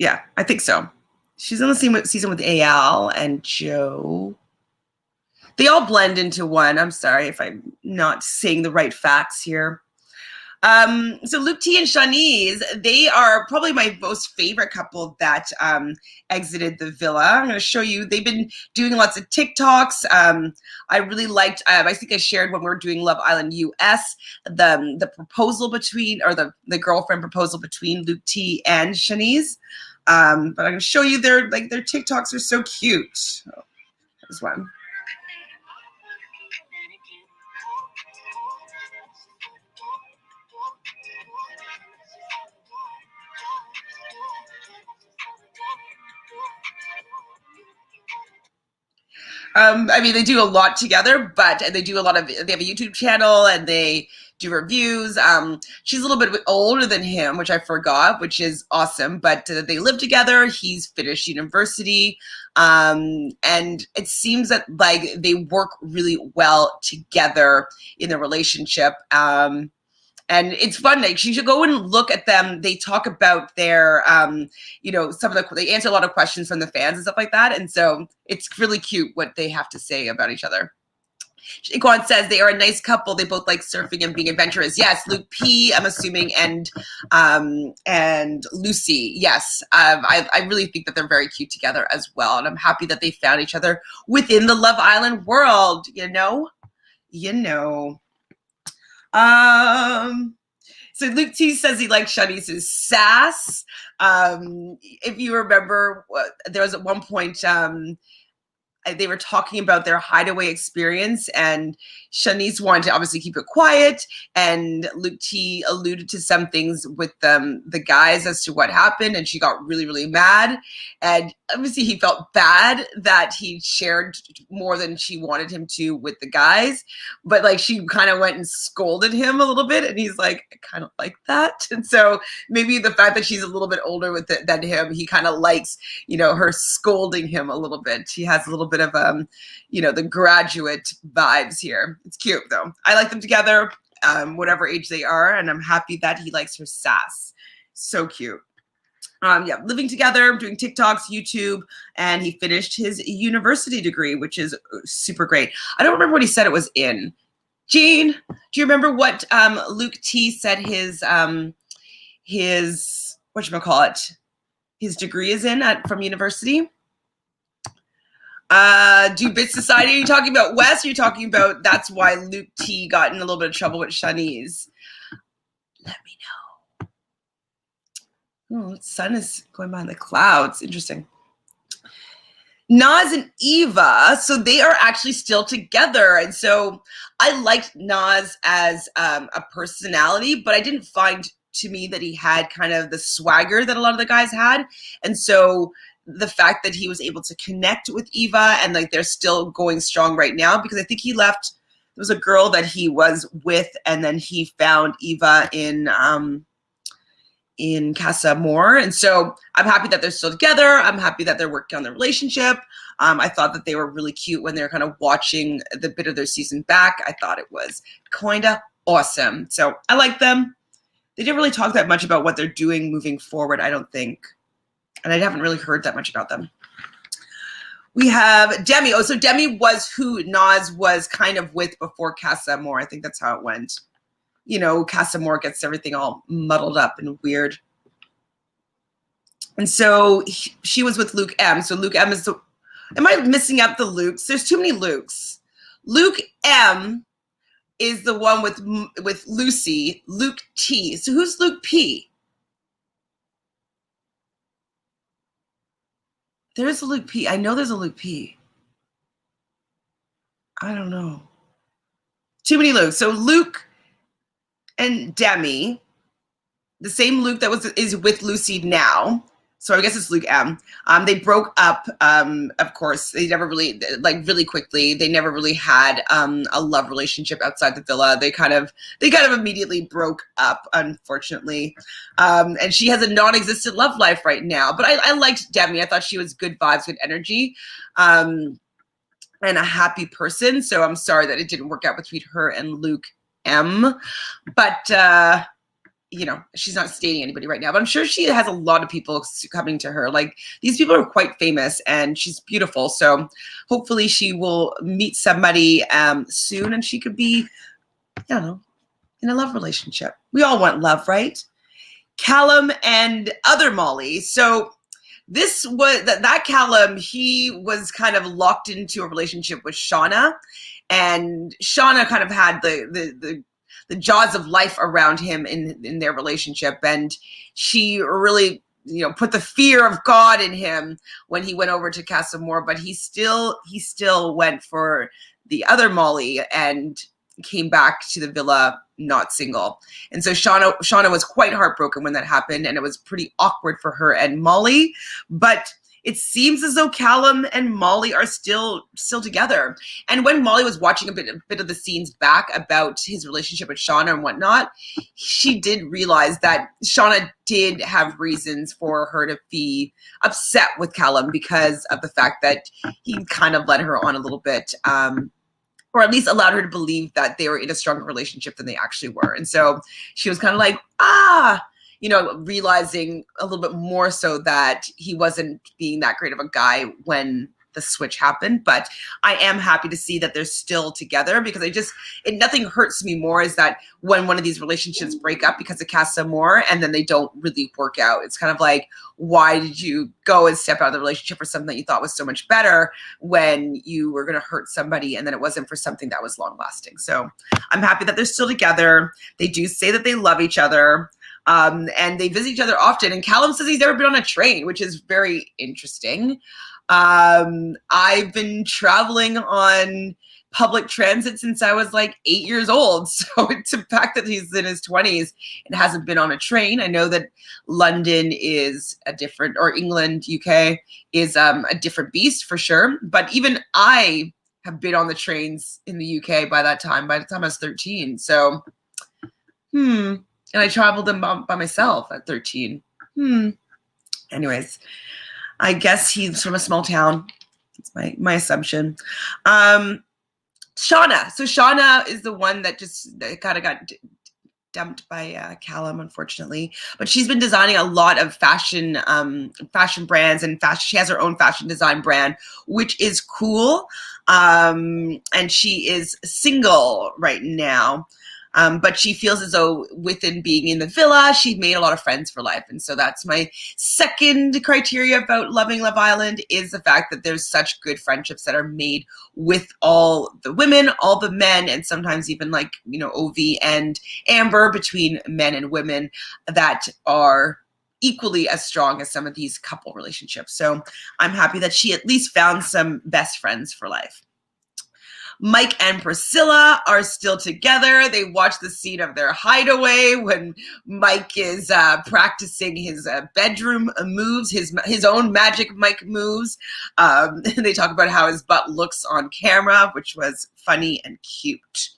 Yeah, I think so. She's on the same season with Al and Joe. They all blend into one. I'm sorry if I'm not saying the right facts here. So Luke T and Shanice, they are probably my most favorite couple that exited the villa. I'm going to show you. They've been doing lots of TikToks. I really liked, I think I shared when we were doing Love Island US, the proposal between, or the girlfriend proposal between Luke T and Shanice. But I'm gonna show you their TikToks are so cute. Oh, there's one. I mean, they do a lot together, but they do a lot of, they have a YouTube channel and they do reviews. She's a little bit older than him, which I forgot, which is awesome, but they live together. He's finished university. And it seems that like they work really well together in the relationship. And it's fun. Like, you should go and look at them. They talk about their, you know, they answer a lot of questions from the fans and stuff like that. And so it's really cute what they have to say about each other. Shaquan says they are a nice couple. They both like surfing and being adventurous. Yes, Luke P, I'm assuming, and Lucy. Yes, I really think that they're very cute together as well. And I'm happy that they found each other within the Love Island world, you know? So Luke T says he likes Shawnee's sass. If you remember, there was at one point they were talking about their hideaway experience, and Shanice wanted to obviously keep it quiet, and Luke T alluded to some things with the guys as to what happened, and she got really, really mad. And obviously he felt bad that he shared more than she wanted him to with the guys, but like she kind of went and scolded him a little bit, and he's like, I kind of like that. And so maybe the fact that she's a little bit older than him, he kind of likes, you know, her scolding him a little bit. He has a little bit of you know, the graduate vibes here. It's cute though. I like them together, whatever age they are, and I'm happy that he likes her sass. So cute. Yeah, living together, doing TikToks, YouTube, and he finished his university degree, which is super great. I don't remember what he said it was in. Jean, do you remember what Luke T said his whatchamacallit, his degree is in from university? Do Bit Society, are you talking about Wes? Or are you talking about that's why Luke T got in a little bit of trouble with Shanice? Let me know. Oh, the sun is going behind the clouds. Interesting. Nas and Eva, so they are actually still together. And so I liked Nas as a personality, but I didn't find to me that he had kind of the swagger that a lot of the guys had. And so the fact that he was able to connect with Eva and like they're still going strong right now, because I think he left, there was a girl that he was with, and then he found Eva in Casa Amor. And so I'm happy that they're still together. I'm happy that they're working on their relationship. I thought that they were really cute when they're kind of watching the bit of their season back. I thought it was kind of awesome. So I like them. They didn't really talk that much about what they're doing moving forward, I don't think. And I haven't really heard that much about them. We have Demi. Oh, so Demi was who Nas was kind of with before Casa Amor. I think that's how it went. You know, Casa Amor gets everything all muddled up and weird. And so she was with Luke M. So Luke M is the, am I missing up the Lukes? There's too many Lukes. Luke M is the one with Lucy. Luke T. So who's Luke P? There's a Luke P. I know there's a Luke P. I don't know. Too many Lukes. So Luke and Demi, the same Luke that is with Lucy now. So I guess it's Luke M. They broke up, of course. They never really, like really quickly, they never really had a love relationship outside the villa. They kind of immediately broke up, unfortunately. And she has a non-existent love life right now. But I liked Demi. I thought she was good vibes, good energy, and a happy person. So I'm sorry that it didn't work out between her and Luke M. But you know, she's not dating anybody right now, but I'm sure she has a lot of people coming to her. Like, these people are quite famous and she's beautiful. So hopefully she will meet somebody soon and she could be, I don't know, in a love relationship. We all want love, right? Callum and other Molly. So this was that Callum, he was kind of locked into a relationship with Shawna, and Shawna kind of had the jaws of life around him in their relationship, and she really put the fear of God in him when he went over to Casa Amor, but he still went for the other Molly and came back to the villa not single. And so Shawna was quite heartbroken when that happened, and it was pretty awkward for her and Molly. But it seems as though Callum and Molly are still together. And when Molly was watching a bit of the scenes back about his relationship with Shawna and whatnot, she did realize that Shawna did have reasons for her to be upset with Callum because of the fact that he kind of led her on a little bit, or at least allowed her to believe that they were in a stronger relationship than they actually were. And so she was kind of like, realizing a little bit more so that he wasn't being that great of a guy when the switch happened. But I am happy to see that they're still together, because nothing hurts me more is that when one of these relationships break up because of Casa Amor and then they don't really work out. It's kind of like, why did you go and step out of the relationship for something that you thought was so much better when you were going to hurt somebody, and then it wasn't for something that was long lasting. So I'm happy that they're still together. They do say that they love each other. And they visit each other often. And Callum says he's never been on a train, which is very interesting. I've been traveling on public transit since I was like 8 years old. So it's the fact that he's in his 20s and hasn't been on a train. I know that London is or England, UK is a different beast for sure. But even I have been on the trains in the UK by the time I was 13. So, and I traveled them by myself at 13. Anyways, I guess he's from a small town. That's my assumption. Shawna. So Shawna is the one that just kind of got dumped by Callum, unfortunately. But she's been designing a lot of fashion brands, and she has her own fashion design brand, which is cool. And she is single right now. But she feels as though within being in the villa, she made a lot of friends for life. And so that's my second criteria about loving Love Island, is the fact that there's such good friendships that are made with all the women, all the men, and sometimes even like, Obi and Amber, between men and women, that are equally as strong as some of these couple relationships. So I'm happy that she at least found some best friends for life. Mike and Priscilla are still together. They watch the scene of their hideaway when Mike is practicing his bedroom moves, his own magic Mike moves. They talk about how his butt looks on camera, which was funny and cute.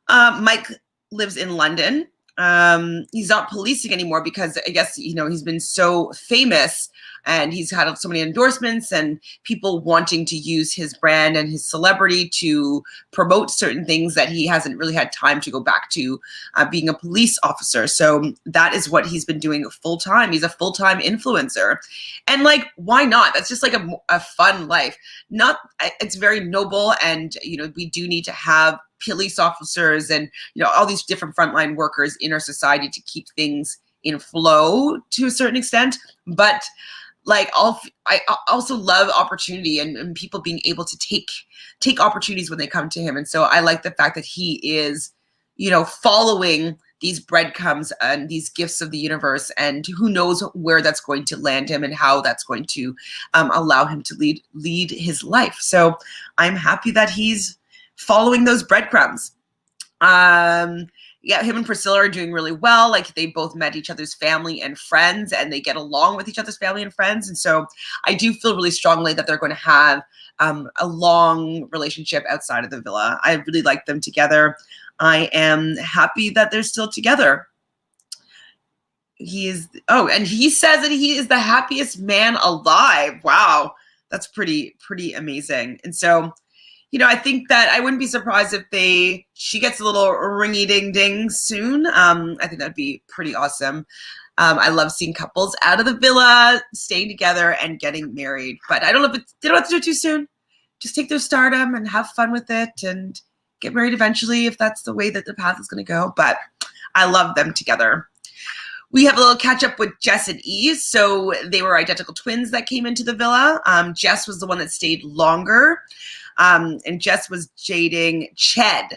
Mike lives in London. He's not policing anymore because I guess, he's been so famous and he's had so many endorsements and people wanting to use his brand and his celebrity to promote certain things that he hasn't really had time to go back to being a police officer. So that is what he's been doing full time. He's a full-time influencer. And like, why not? That's just like a fun life. It's very noble, and, we do need to have police officers and all these different frontline workers in our society to keep things in flow to a certain extent. But like, I also love opportunity and people being able to take opportunities when they come to him. And so I like the fact that he is following these breadcrumbs and these gifts of the universe, and who knows where that's going to land him and how that's going to allow him to lead his life. So I'm happy that he's following those breadcrumbs. Him and Priscilla are doing really well. Like, they both met each other's family and friends, and they get along with each other's family and friends. And so I do feel really strongly that they're going to have a long relationship outside of the villa. I really like them together. I am happy that they're still together. And he says that he is the happiest man alive. Wow, that's pretty amazing. And so, I think that I wouldn't be surprised if she gets a little ringy ding ding soon. I think that'd be pretty awesome. I love seeing couples out of the villa, staying together and getting married. But I don't know if they don't have to do it too soon. Just take their stardom and have fun with it and get married eventually if that's the way that the path is going to go. But I love them together. We have a little catch up with Jess and Eve. So they were identical twins that came into the villa. Jess was the one that stayed longer. And Jess was dating Ched.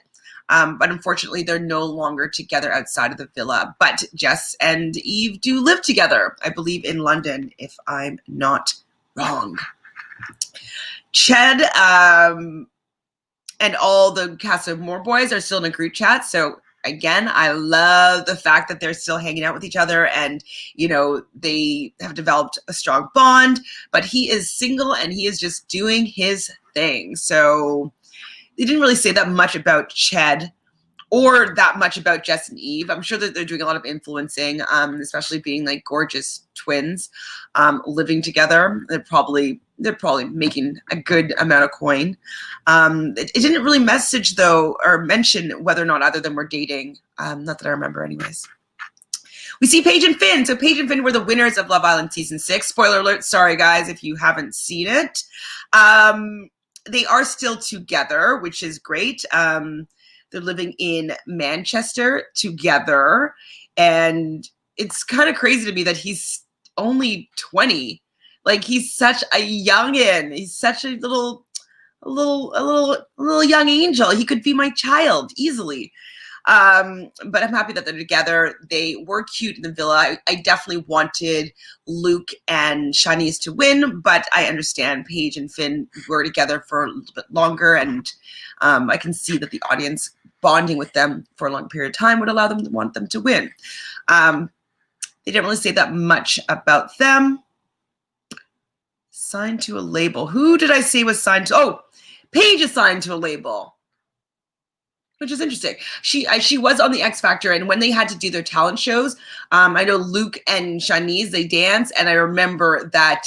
But unfortunately, they're no longer together outside of the villa. But Jess and Eve do live together, I believe, in London, if I'm not wrong. Ched and all the cast of More Boys are still in a group chat. So again, I love the fact that they're still hanging out with each other and, you know, they have developed a strong bond, but he is single and he is just doing his thing. So they didn't really say that much about Ched or that much about Jess and Eve. I'm sure that they're doing a lot of influencing, especially being like gorgeous twins, living together. They're probably making a good amount of coin. It didn't really message though, or mention whether or not either of them were dating. Not that I remember anyways. We see Paige and Finn. So Paige and Finn were the winners of Love Island season 6. Spoiler alert, sorry guys if you haven't seen it. They are still together, which is great. They're living in Manchester together. And it's kind of crazy to me that he's only 20. Like, he's such a youngin'. He's such a little young angel. He could be my child easily. But I'm happy that they're together. They were cute in the villa. I definitely wanted Luke and Shanice to win, but I understand Paige and Finn were together for a little bit longer, and I can see that the audience bonding with them for a long period of time would allow them to want them to win. They didn't really say that much about them. Signed to a label. Who did I say was signed to? Oh, Paige is signed to a label, which is interesting. She was on the X Factor, and when they had to do their talent shows, I know Luke and Shanice, they dance, and I remember that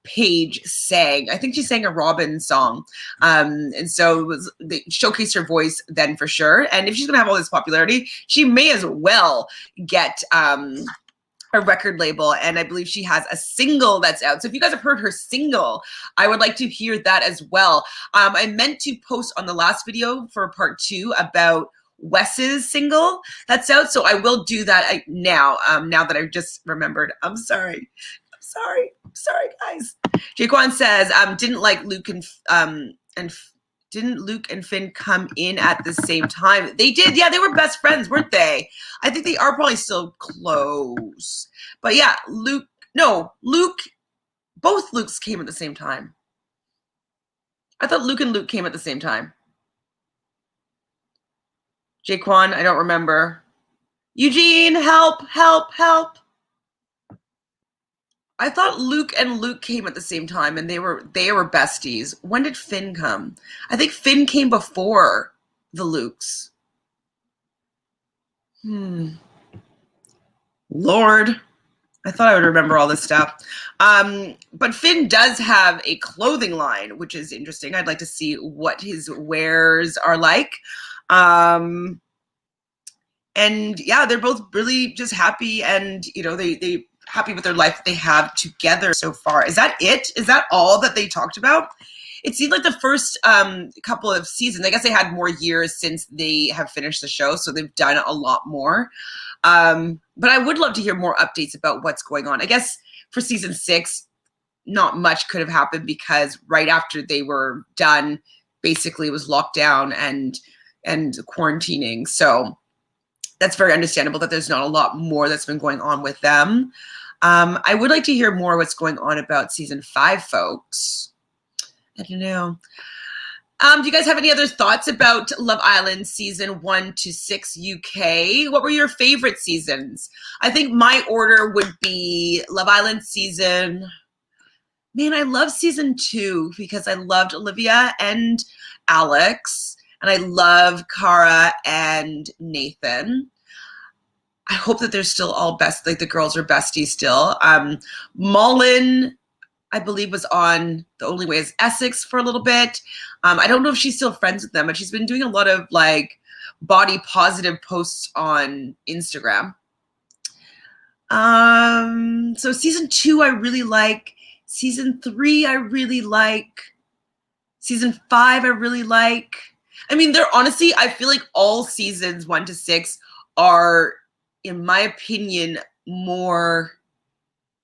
Paige sang. I think she sang a Robin song, and so they showcased her voice then for sure. And if she's gonna have all this popularity, she may as well get a record label, and I believe she has a single that's out. So if you guys have heard her single, I would like to hear that as well. I meant to post on the last video for part 2 about Wes's single that's out, so I will do that now. Now that I've just remembered. I'm sorry, guys. Jaquan says, didn't Luke and Finn come in at the same time? They did. Yeah, they were best friends, weren't they? I think they are probably still close. But yeah, Luke, both Lukes came at the same time. I thought Luke and Luke came at the same time. Jaquan, I don't remember. Eugene, help. I thought Luke and Luke came at the same time, and they were besties. When did Finn come? I think Finn came before the Lukes. Lord, I thought I would remember all this stuff. But Finn does have a clothing line, which is interesting. I'd like to see what his wares are like. And yeah, they're both really just happy, and you know, they happy with their life that they have together so far. Is that it? Is that all that they talked about? It seemed like the first couple of seasons, I guess they had more years since they have finished the show, so they've done a lot more. But I would love to hear more updates about what's going on. I guess for season 6, not much could have happened because right after they were done, basically it was lockdown and quarantining. So that's very understandable that there's not a lot more that's been going on with them. I would like to hear more what's going on about season 5, folks. I don't know. Do you guys have any other thoughts about Love Island season 1 to 6 UK? What were your favorite seasons? I think my order would be Love Island season. Man, I love season 2 because I loved Olivia and Alex, and I love Cara and Nathan. I hope that they're still all best, like the girls are besties still. Mullen, I believe, was on The Only Way is Essex for a little bit. I don't know if she's still friends with them, but she's been doing a lot of like body positive posts on Instagram. So season 2, I really like. Season 3, I really like. Season 5, I really like. I mean, they're honestly, I feel like all seasons 1 to 6 are, in my opinion, more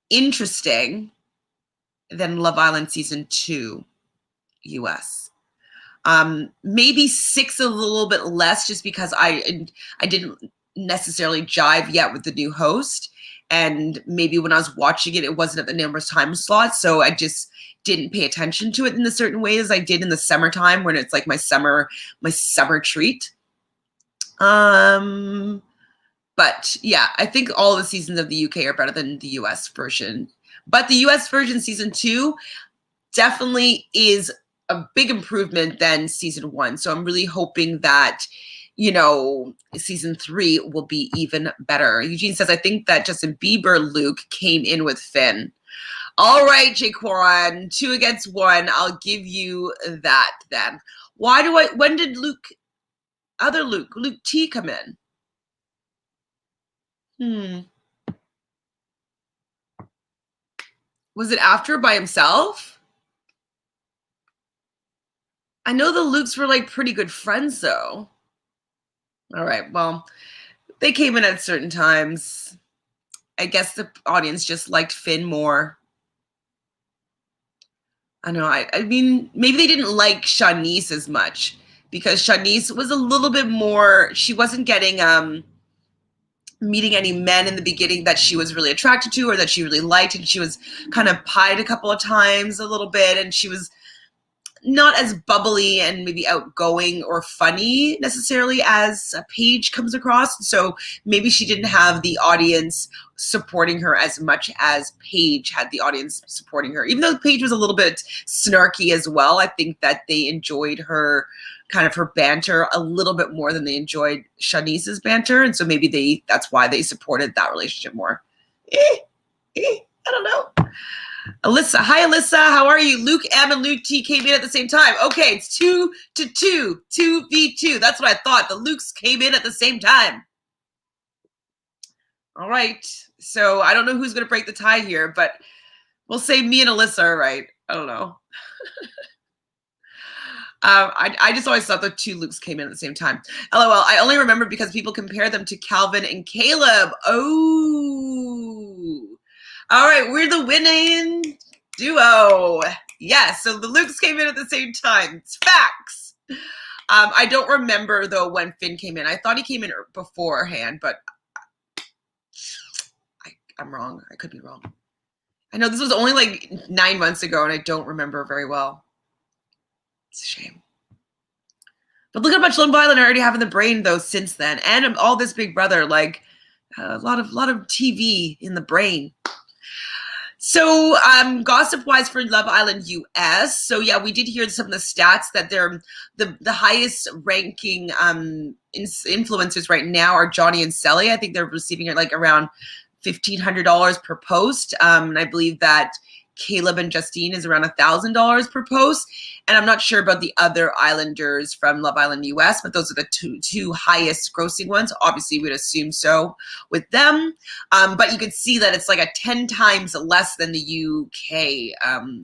interesting than Love Island season 2 US. Maybe 6 a little bit less, just because I didn't necessarily jive yet with the new host, and maybe when I was watching it, it wasn't at the numerous time slot, so I just didn't pay attention to it in a certain way as I did in the summertime when it's like my summer treat. But yeah, I think all the seasons of the UK are better than the US version. But the US version season 2 definitely is a big improvement than season 1. So I'm really hoping that, season 3 will be even better. Eugene says, I think that Justin Bieber Luke came in with Finn. All right, Jaquan, 2 against 1. I'll give you that then. When did Luke T come in? Was it after by himself? I know the Lukes were like pretty good friends though. All right, well, they came in at certain times. I guess the audience just liked Finn more. I know, I mean, maybe they didn't like Shanice as much because Shanice was a little bit more, she wasn't getting meeting any men in the beginning that she was really attracted to or that she really liked, and she was kind of pied a couple of times a little bit, and she was not as bubbly and maybe outgoing or funny necessarily as Paige comes across. So maybe she didn't have the audience supporting her as much as Paige had the audience supporting her. Even though Paige was a little bit snarky as well, I think that they enjoyed her banter a little bit more than they enjoyed Shanice's banter. And so maybe that's why they supported that relationship more. I don't know. Alyssa, hi Alyssa, how are you? Luke M and Luke T came in at the same time. Okay, it's 2-2, 2v2. That's what I thought. The Lukes came in at the same time. All right, so I don't know who's going to break the tie here, but we'll say me and Alyssa are right. I don't know. I just always thought the 2 Lukes came in at the same time. LOL, I only remember because people compare them to Calvin and Caleb. Oh. All right, we're the winning duo. Yes, so the Lukes came in at the same time. It's facts. I don't remember, though, when Finn came in. I thought he came in beforehand, but I'm wrong. I could be wrong. I know this was only like 9 months ago, and I don't remember very well. It's a shame. But look how much Love Island I already have in the brain, though, since then. And all this Big Brother, like a lot of TV in the brain. So gossip-wise for Love Island US, so yeah, we did hear some of the stats that they're the highest ranking influencers right now are Johnny and Sally. I think they're receiving like around $1,500 per post. And I believe that Caleb and Justine is around $1,000 per post. And I'm not sure about the other Islanders from Love Island US, but those are the two highest grossing ones. Obviously, we'd assume so with them. But you could see that it's like a 10 times less than the UK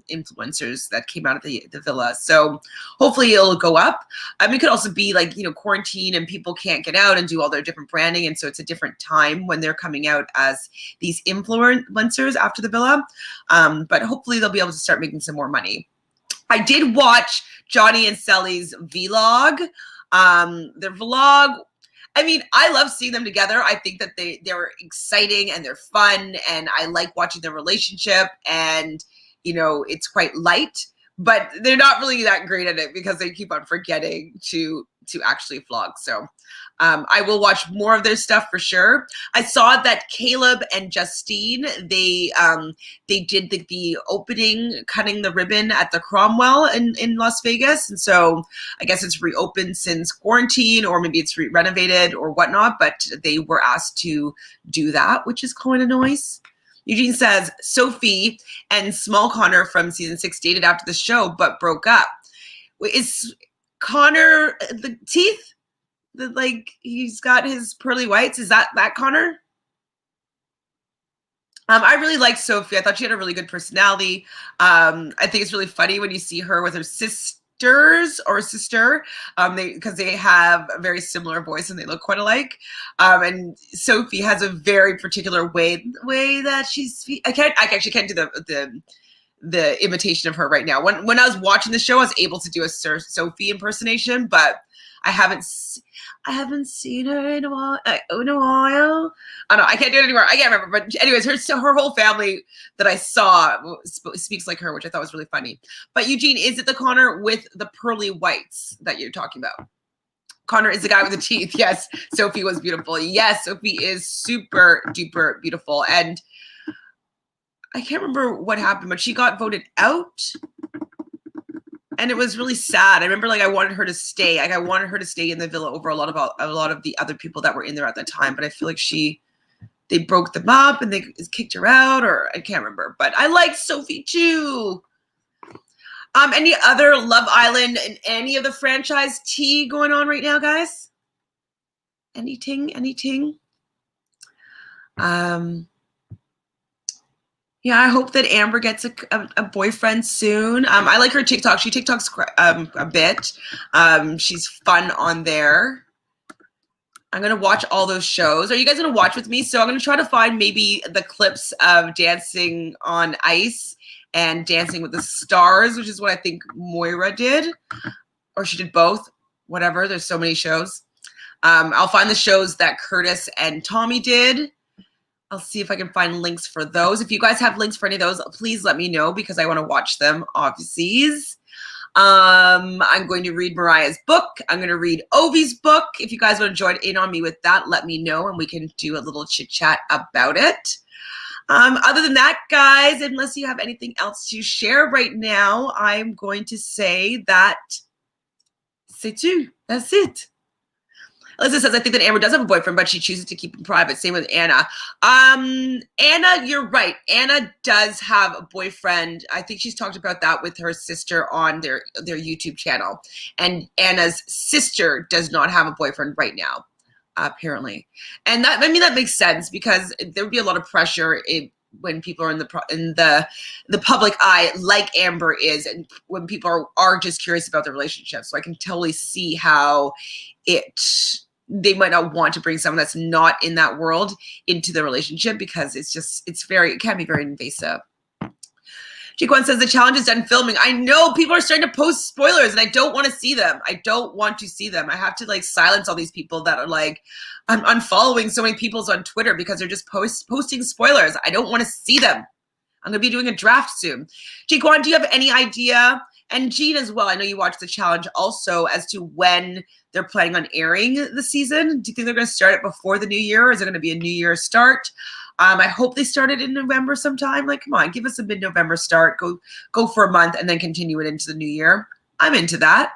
influencers that came out of the villa. So hopefully it'll go up. It could also be like, quarantine and people can't get out and do all their different branding. And so it's a different time when they're coming out as these influencers after the villa. But hopefully they'll be able to start making some more money. I did watch Johnny and Sally's vlog. Their vlog, I mean, I love seeing them together. I think that they're exciting and they're fun, and I like watching their relationship, and, it's quite light, but they're not really that great at it because they keep on forgetting to actually vlog. So I will watch more of their stuff for sure. I saw that Caleb and Justine, they did the opening, cutting the ribbon at the Cromwell in Las Vegas. And so I guess it's reopened since quarantine, or maybe it's renovated or whatnot, but they were asked to do that, which is kind of nice. Eugene says, Sophie and Small Connor from season 6 dated after the show, but broke up. Is Connor the teeth? He's got his pearly whites. Is that Connor? I really liked Sophie. I thought she had a really good personality. I think it's really funny when you see her with her sisters or sister, because they have a very similar voice and they look quite alike. And Sophie has a very particular way that she's. I actually can't do the imitation of her right now. When I was watching the show, I was able to do a Sophie impersonation, but I haven't seen her in a while. I don't know. I can't do it anymore. I can't remember. But anyways, her whole family that I saw speaks like her, which I thought was really funny. But Eugene, is it the Connor with the pearly whites that you're talking about? Connor is the guy with the teeth. Yes, Sophie was beautiful. Yes, Sophie is super duper beautiful. And I can't remember what happened, but she got voted out. And it was really sad. I remember I wanted her to stay. I wanted her to stay in the villa over a lot of the other people that were in there at that time. But I feel like they broke them up and they kicked her out, or I can't remember. But I liked Sophie too. Any other Love Island and any of the franchise tea going on right now, guys? Anything? Yeah, I hope that Amber gets a boyfriend soon. I like her TikTok. She TikToks a bit. She's fun on there. I'm going to watch all those shows. Are you guys going to watch with me? So I'm going to try to find maybe the clips of Dancing on Ice and Dancing with the Stars, which is what I think Moira did. Or she did both. Whatever. There's so many shows. I'll find the shows that Curtis and Tommy did. I'll see if I can find links for those. If you guys have links for any of those, please let me know because I want to watch them, obviously. I'm going to read Mariah's book. I'm going to read Ovi's book. If you guys want to join in on me with that, let me know and we can do a little chit chat about it. Other than that, guys, unless you have anything else to share right now, I'm going to say that c'est tout. That's it. Alyssa says, I think that Amber does have a boyfriend, but she chooses to keep him private. Same with Anna. Anna, you're right. Anna does have a boyfriend. I think she's talked about that with her sister on their YouTube channel. And Anna's sister does not have a boyfriend right now, apparently. And that, I mean, that makes sense because there would be a lot of pressure when people are in the public eye, like Amber is, and when people are just curious about their relationship. So I can totally see how they might not want to bring someone that's not in that world into the relationship because it can be very invasive. Jake1 says the challenge is done filming. I know people are starting to post spoilers and I don't want to see them. I don't want to see them. I have to silence all these people that are I'm unfollowing so many people on Twitter because they're just posting spoilers. I don't want to see them. I'm going to be doing a draft soon. Jake1, do you have any idea? And Jean as well, I know you watched the challenge also, as to when they're planning on airing the season. Do you think they're going to start it before the new year, or is it going to be a new year start? I hope they started in November sometime. Come on, give us a mid-November start. Go for a month and then continue it into the new year. I'm into that.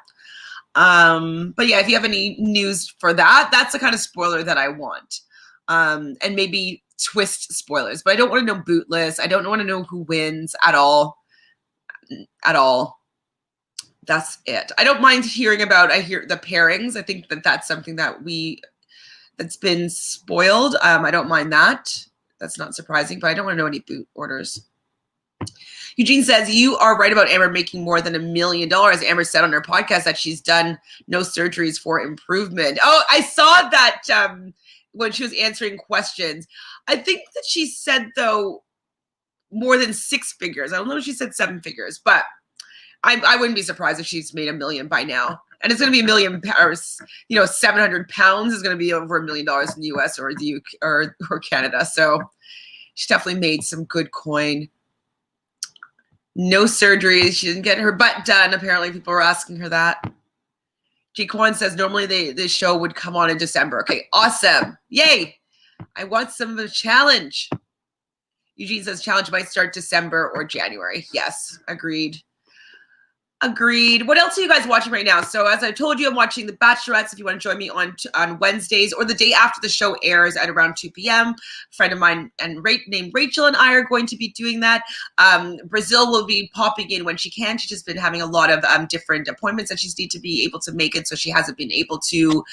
But yeah, if you have any news for that, that's the kind of spoiler that I want. And maybe twist spoilers. But I don't want to know bootless. I don't want to know who wins at all. At all. That's it. I don't mind hearing about, I hear the pairings. I think that that's something that's been spoiled. I don't mind that. That's not surprising, but I don't want to know any boot orders. Eugene says, you are right about Amber making more than $1 million. Amber said on her podcast that she's done no surgeries for improvement. Oh, I saw that when she was answering questions. I think that she said, though, more than 6 figures. I don't know if she said 7 figures, but I wouldn't be surprised if she's made $1 million by now. And it's going to be $1 million, 700 pounds is going to be over $1 million in the US or the UK or Canada. So she definitely made some good coin. No surgeries. She didn't get her butt done. Apparently people were asking her that. G. Kwan says normally the show would come on in December. Okay, awesome. Yay. I want some of the challenge. Eugene says challenge might start December or January. Yes, agreed. Agreed. What else are you guys watching right now? So as I told you, I'm watching The Bachelorettes. If you want to join me on Wednesdays or the day after the show airs at around 2 p.m. A friend of mine named Rachel and I are going to be doing that. Brazil will be popping in when she can. She's just been having a lot of different appointments that she's need to be able to make it. So she hasn't been able to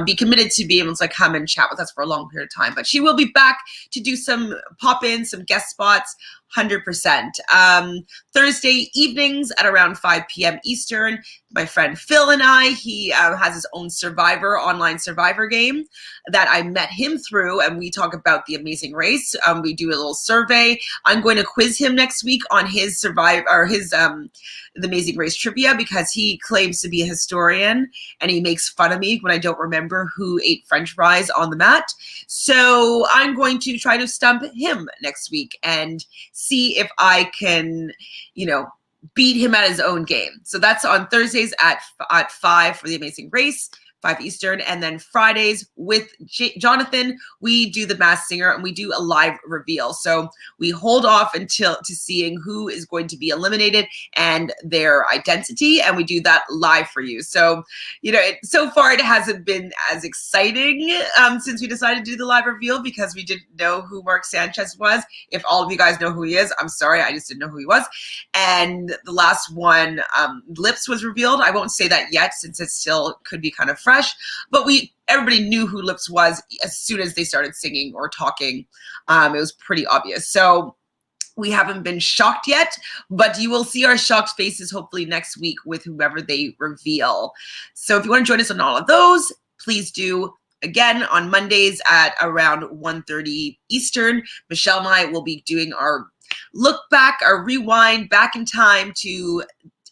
be committed to be able to come and chat with us for a long period of time. But she will be back to do some pop-ins, some guest spots. 100%. Thursday evenings at around 5 p.m. Eastern. my friend Phil and I. He has his own online survivor game that I met him through, and we talk about The Amazing Race. We do a little survey. I'm going to quiz him next week on his The Amazing Race trivia, because he claims to be a historian and he makes fun of me when I don't remember who ate French fries on the mat. So I'm going to try to stump him next week and see if I can, beat him at his own game. So that's on Thursdays at 5 for The Amazing Race, 5 Eastern. And then Fridays with Jonathan, we do The Masked Singer, and we do a live reveal. So we hold off to seeing who is going to be eliminated and their identity, and we do that live for you. So, so far it hasn't been as exciting since we decided to do the live reveal, because we didn't know who Mark Sanchez was. If all of you guys know who he is, I'm sorry, I just didn't know who he was. And the last one, Lips, was revealed. I won't say that yet, since it still could be kind of fresh, but everybody knew who Lips was as soon as they started singing or talking. It was pretty obvious. So we haven't been shocked yet, but you will see our shocked faces hopefully next week with whoever they reveal. So if you want to join us on all of those, please do. Again, on Mondays at around 1:30 Eastern, Michelle and I will be doing our look back, our rewind back in time to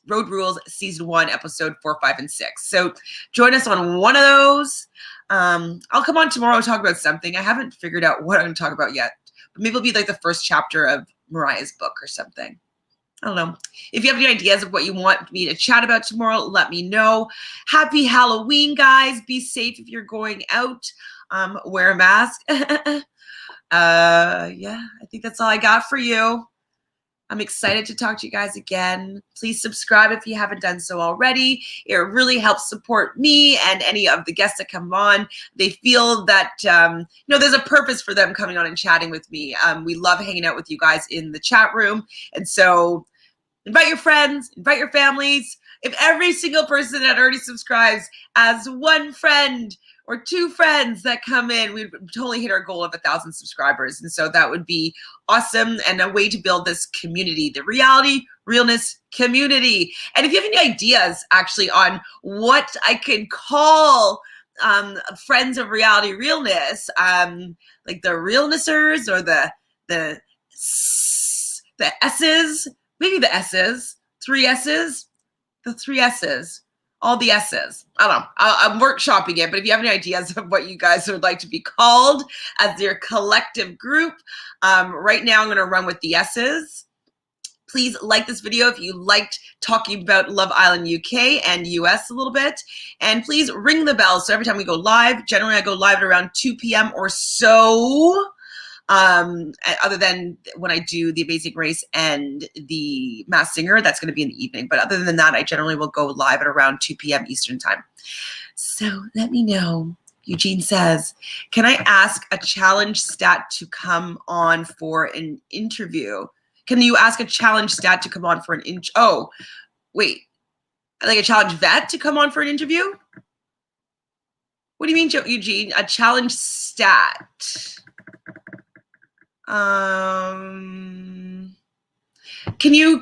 Road Rules Season 1, Episode 4, 5, and 6. So join us on one of those. I'll come on tomorrow and talk about something. I haven't figured out what I'm going to talk about yet, but maybe it'll be like the first chapter of Mariah's book or something. I don't know. If you have any ideas of what you want me to chat about tomorrow, let me know. Happy Halloween, guys. Be safe if you're going out. Wear a mask. Yeah, I think that's all I got for you. I'm excited to talk to you guys again. Please subscribe if you haven't done so already. It really helps support me and any of the guests that come on. They feel that, there's a purpose for them coming on and chatting with me. We love hanging out with you guys in the chat room. And so invite your friends, invite your families. If every single person that already subscribes as one friend or 2 friends that come in, we'd totally hit our goal of 1,000 subscribers. And so that would be awesome, and a way to build this community, the Reality Realness community. And if you have any ideas actually on what I could call friends of Reality Realness, like the Realnessers or the S's, maybe the S's, 3 S's, the 3 S's. All the S's. I don't know. I'm workshopping it, but if you have any ideas of what you guys would like to be called as your collective group, right now I'm going to run with the S's. Please like this video if you liked talking about Love Island UK and US a little bit. And please ring the bell. So every time we go live, generally I go live at around 2 p.m. or so. Other than when I do The Amazing Race and The Masked Singer, that's going to be in the evening. But other than that, I generally will go live at around 2 p.m. Eastern time. So let me know. Eugene says, can I ask a challenge stat to come on for an interview? Can you ask a challenge stat to come on for an oh, wait. Like a challenge vet to come on for an interview? What do you mean, Eugene? A challenge stat? Can you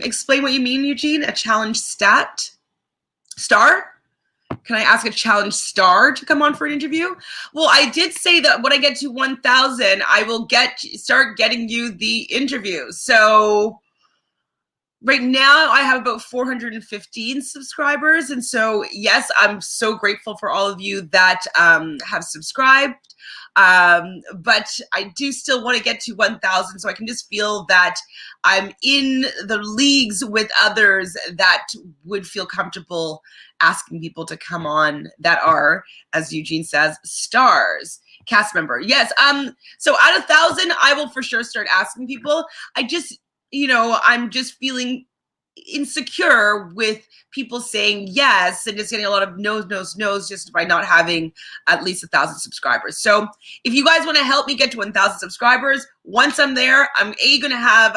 explain what you mean, Eugene? A challenge stat? Star? Can I ask a challenge star to come on for an interview? Well, I did say that when I get to 1,000, I will start getting you the interview. So right now I have about 415 subscribers. And so, yes, I'm so grateful for all of you that have subscribed. But I do still want to get to 1,000, so I can just feel that I'm in the leagues with others that would feel comfortable asking people to come on that are, as Eugene says, stars, cast member. Yes. So at 1,000, I will for sure start asking people. I just, I'm just feeling insecure with people saying yes and just getting a lot of no's just by not having at least 1,000 subscribers. So if you guys want to help me get to 1,000 subscribers, once I'm there, I'm going to have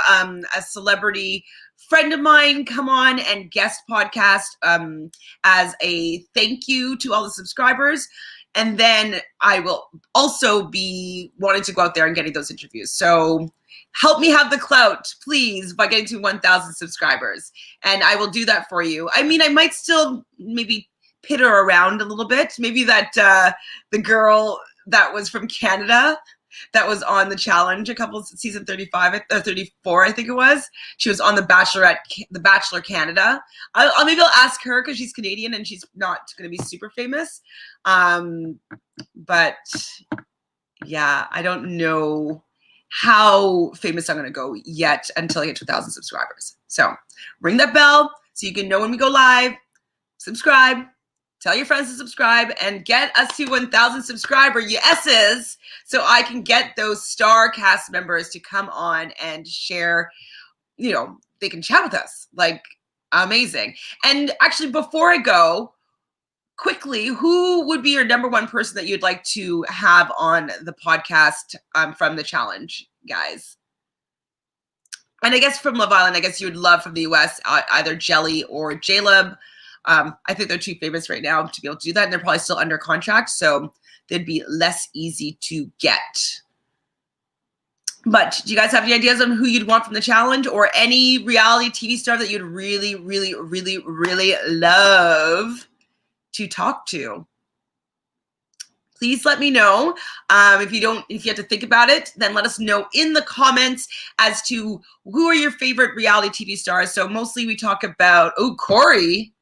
a celebrity friend of mine come on and guest podcast as a thank you to all the subscribers. And then I will also be wanting to go out there and getting those interviews. So help me have the clout, please, by getting to 1,000 subscribers. And I will do that for you. I mean, I might still maybe pitter around a little bit. Maybe that the girl that was from Canada that was on the challenge season 35 or 34, I think it was. She was on the Bachelor Canada. Maybe I'll ask her because she's Canadian and she's not going to be super famous. But yeah, I don't know how famous I'm going to go yet until I get to 1,000 subscribers. So ring that bell so you can know when we go live. Subscribe. Tell your friends to subscribe and get us to 1,000 subscriber yeses so I can get those star cast members to come on and share, you know, they can chat with us. Like, amazing. And actually, before I go, quickly, who would be your number one person that you'd like to have on the podcast from the challenge, guys? And I guess from Love Island, I guess you would love from the US, either Jelly or Jaleb. I think they're two favorites right now to be able to do that, and they're probably still under contract, so they'd be less easy to get. But do you guys have any ideas on who you'd want from the challenge or any reality TV star that you'd really, really, really, really love to talk to? Please let me know. If you have to think about it, then let us know in the comments as to who are your favorite reality TV stars. So mostly we talk about, Corey.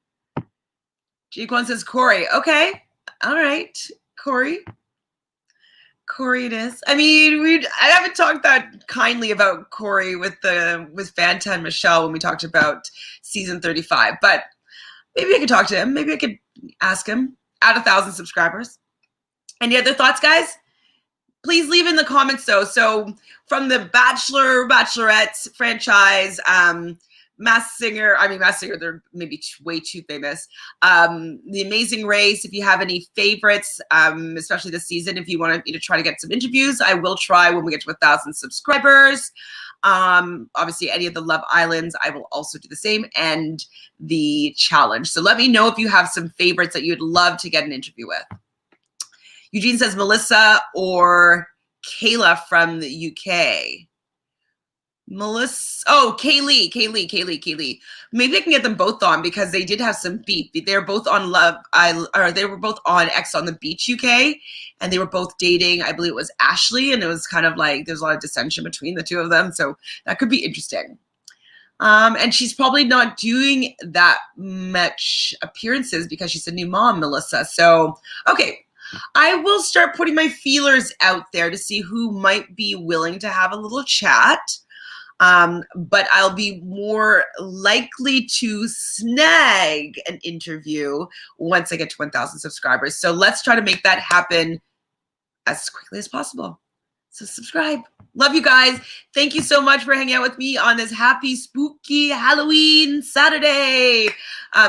Jake1 says Corey. Okay. All right. Corey it is. I mean, I haven't talked that kindly about Corey with Fanta and Michelle when we talked about season 35, but maybe I could talk to him. Maybe I could ask him at 1,000 subscribers. Any other thoughts, guys? Please leave in the comments though. So from the Bachelorette franchise, Masked Singer, they're maybe way too famous. The Amazing Race, if you have any favorites, especially this season, if you want me to try to get some interviews, I will try when we get to 1,000 subscribers. Obviously, any of the Love Islands, I will also do the same, and the challenge. So let me know if you have some favorites that you'd love to get an interview with. Eugene says Melissa or Kayla from the UK. Kaylee. Maybe I can get them both on because they did have some beef. They were both on they were both on X on the Beach UK, and they were both dating. I believe it was Ashley, and it was kind of like there's a lot of dissension between the two of them, so that could be interesting. And she's probably not doing that much appearances because she's a new mom, Melissa. So, okay. I will start putting my feelers out there to see who might be willing to have a little chat. But I'll be more likely to snag an interview once I get to 1,000 subscribers. So let's try to make that happen as quickly as possible. So subscribe. Love you guys. Thank you so much for hanging out with me on this happy, spooky Halloween Saturday.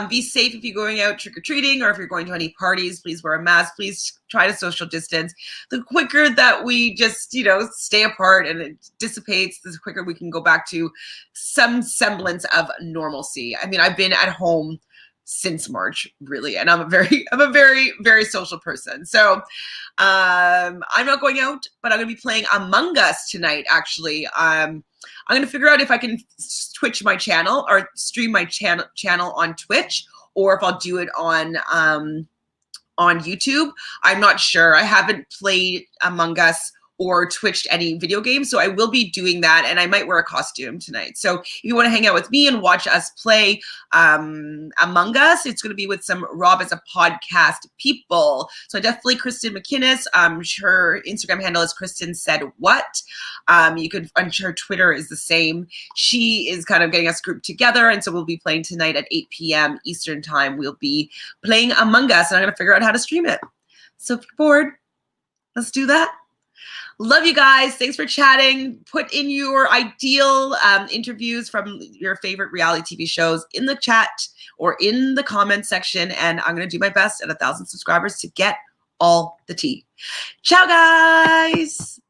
Be safe if you're going out trick-or-treating or if you're going to any parties. Please wear a mask. Please try to social distance. The quicker that we just, stay apart and it dissipates, the quicker we can go back to some semblance of normalcy. I mean, I've been at home since March, really, and I'm a very, very social person. So I'm not going out, but I'm going to be playing Among Us tonight, actually. I'm going to figure out if I can Twitch my channel or stream my channel on Twitch, or if I'll do it on YouTube. I'm not sure. I haven't played Among Us or Twitched any video games, so I will be doing that, and I might wear a costume tonight. So if you want to hang out with me and watch us play Among Us, it's going to be with some Rob as a Podcast people. So definitely Kristen McInnes. Her Instagram handle is Kristen Said What. I'm sure her Twitter is the same. She is kind of getting us grouped together, and so we'll be playing tonight at 8 p.m. Eastern time. We'll be playing Among Us, and I'm going to figure out how to stream it. So if you're bored, let's do that. Love you guys. Thanks for chatting. Put in your ideal interviews from your favorite reality TV shows in the chat or in the comment section. And I'm going to do my best at 1,000 subscribers to get all the tea. Ciao, guys.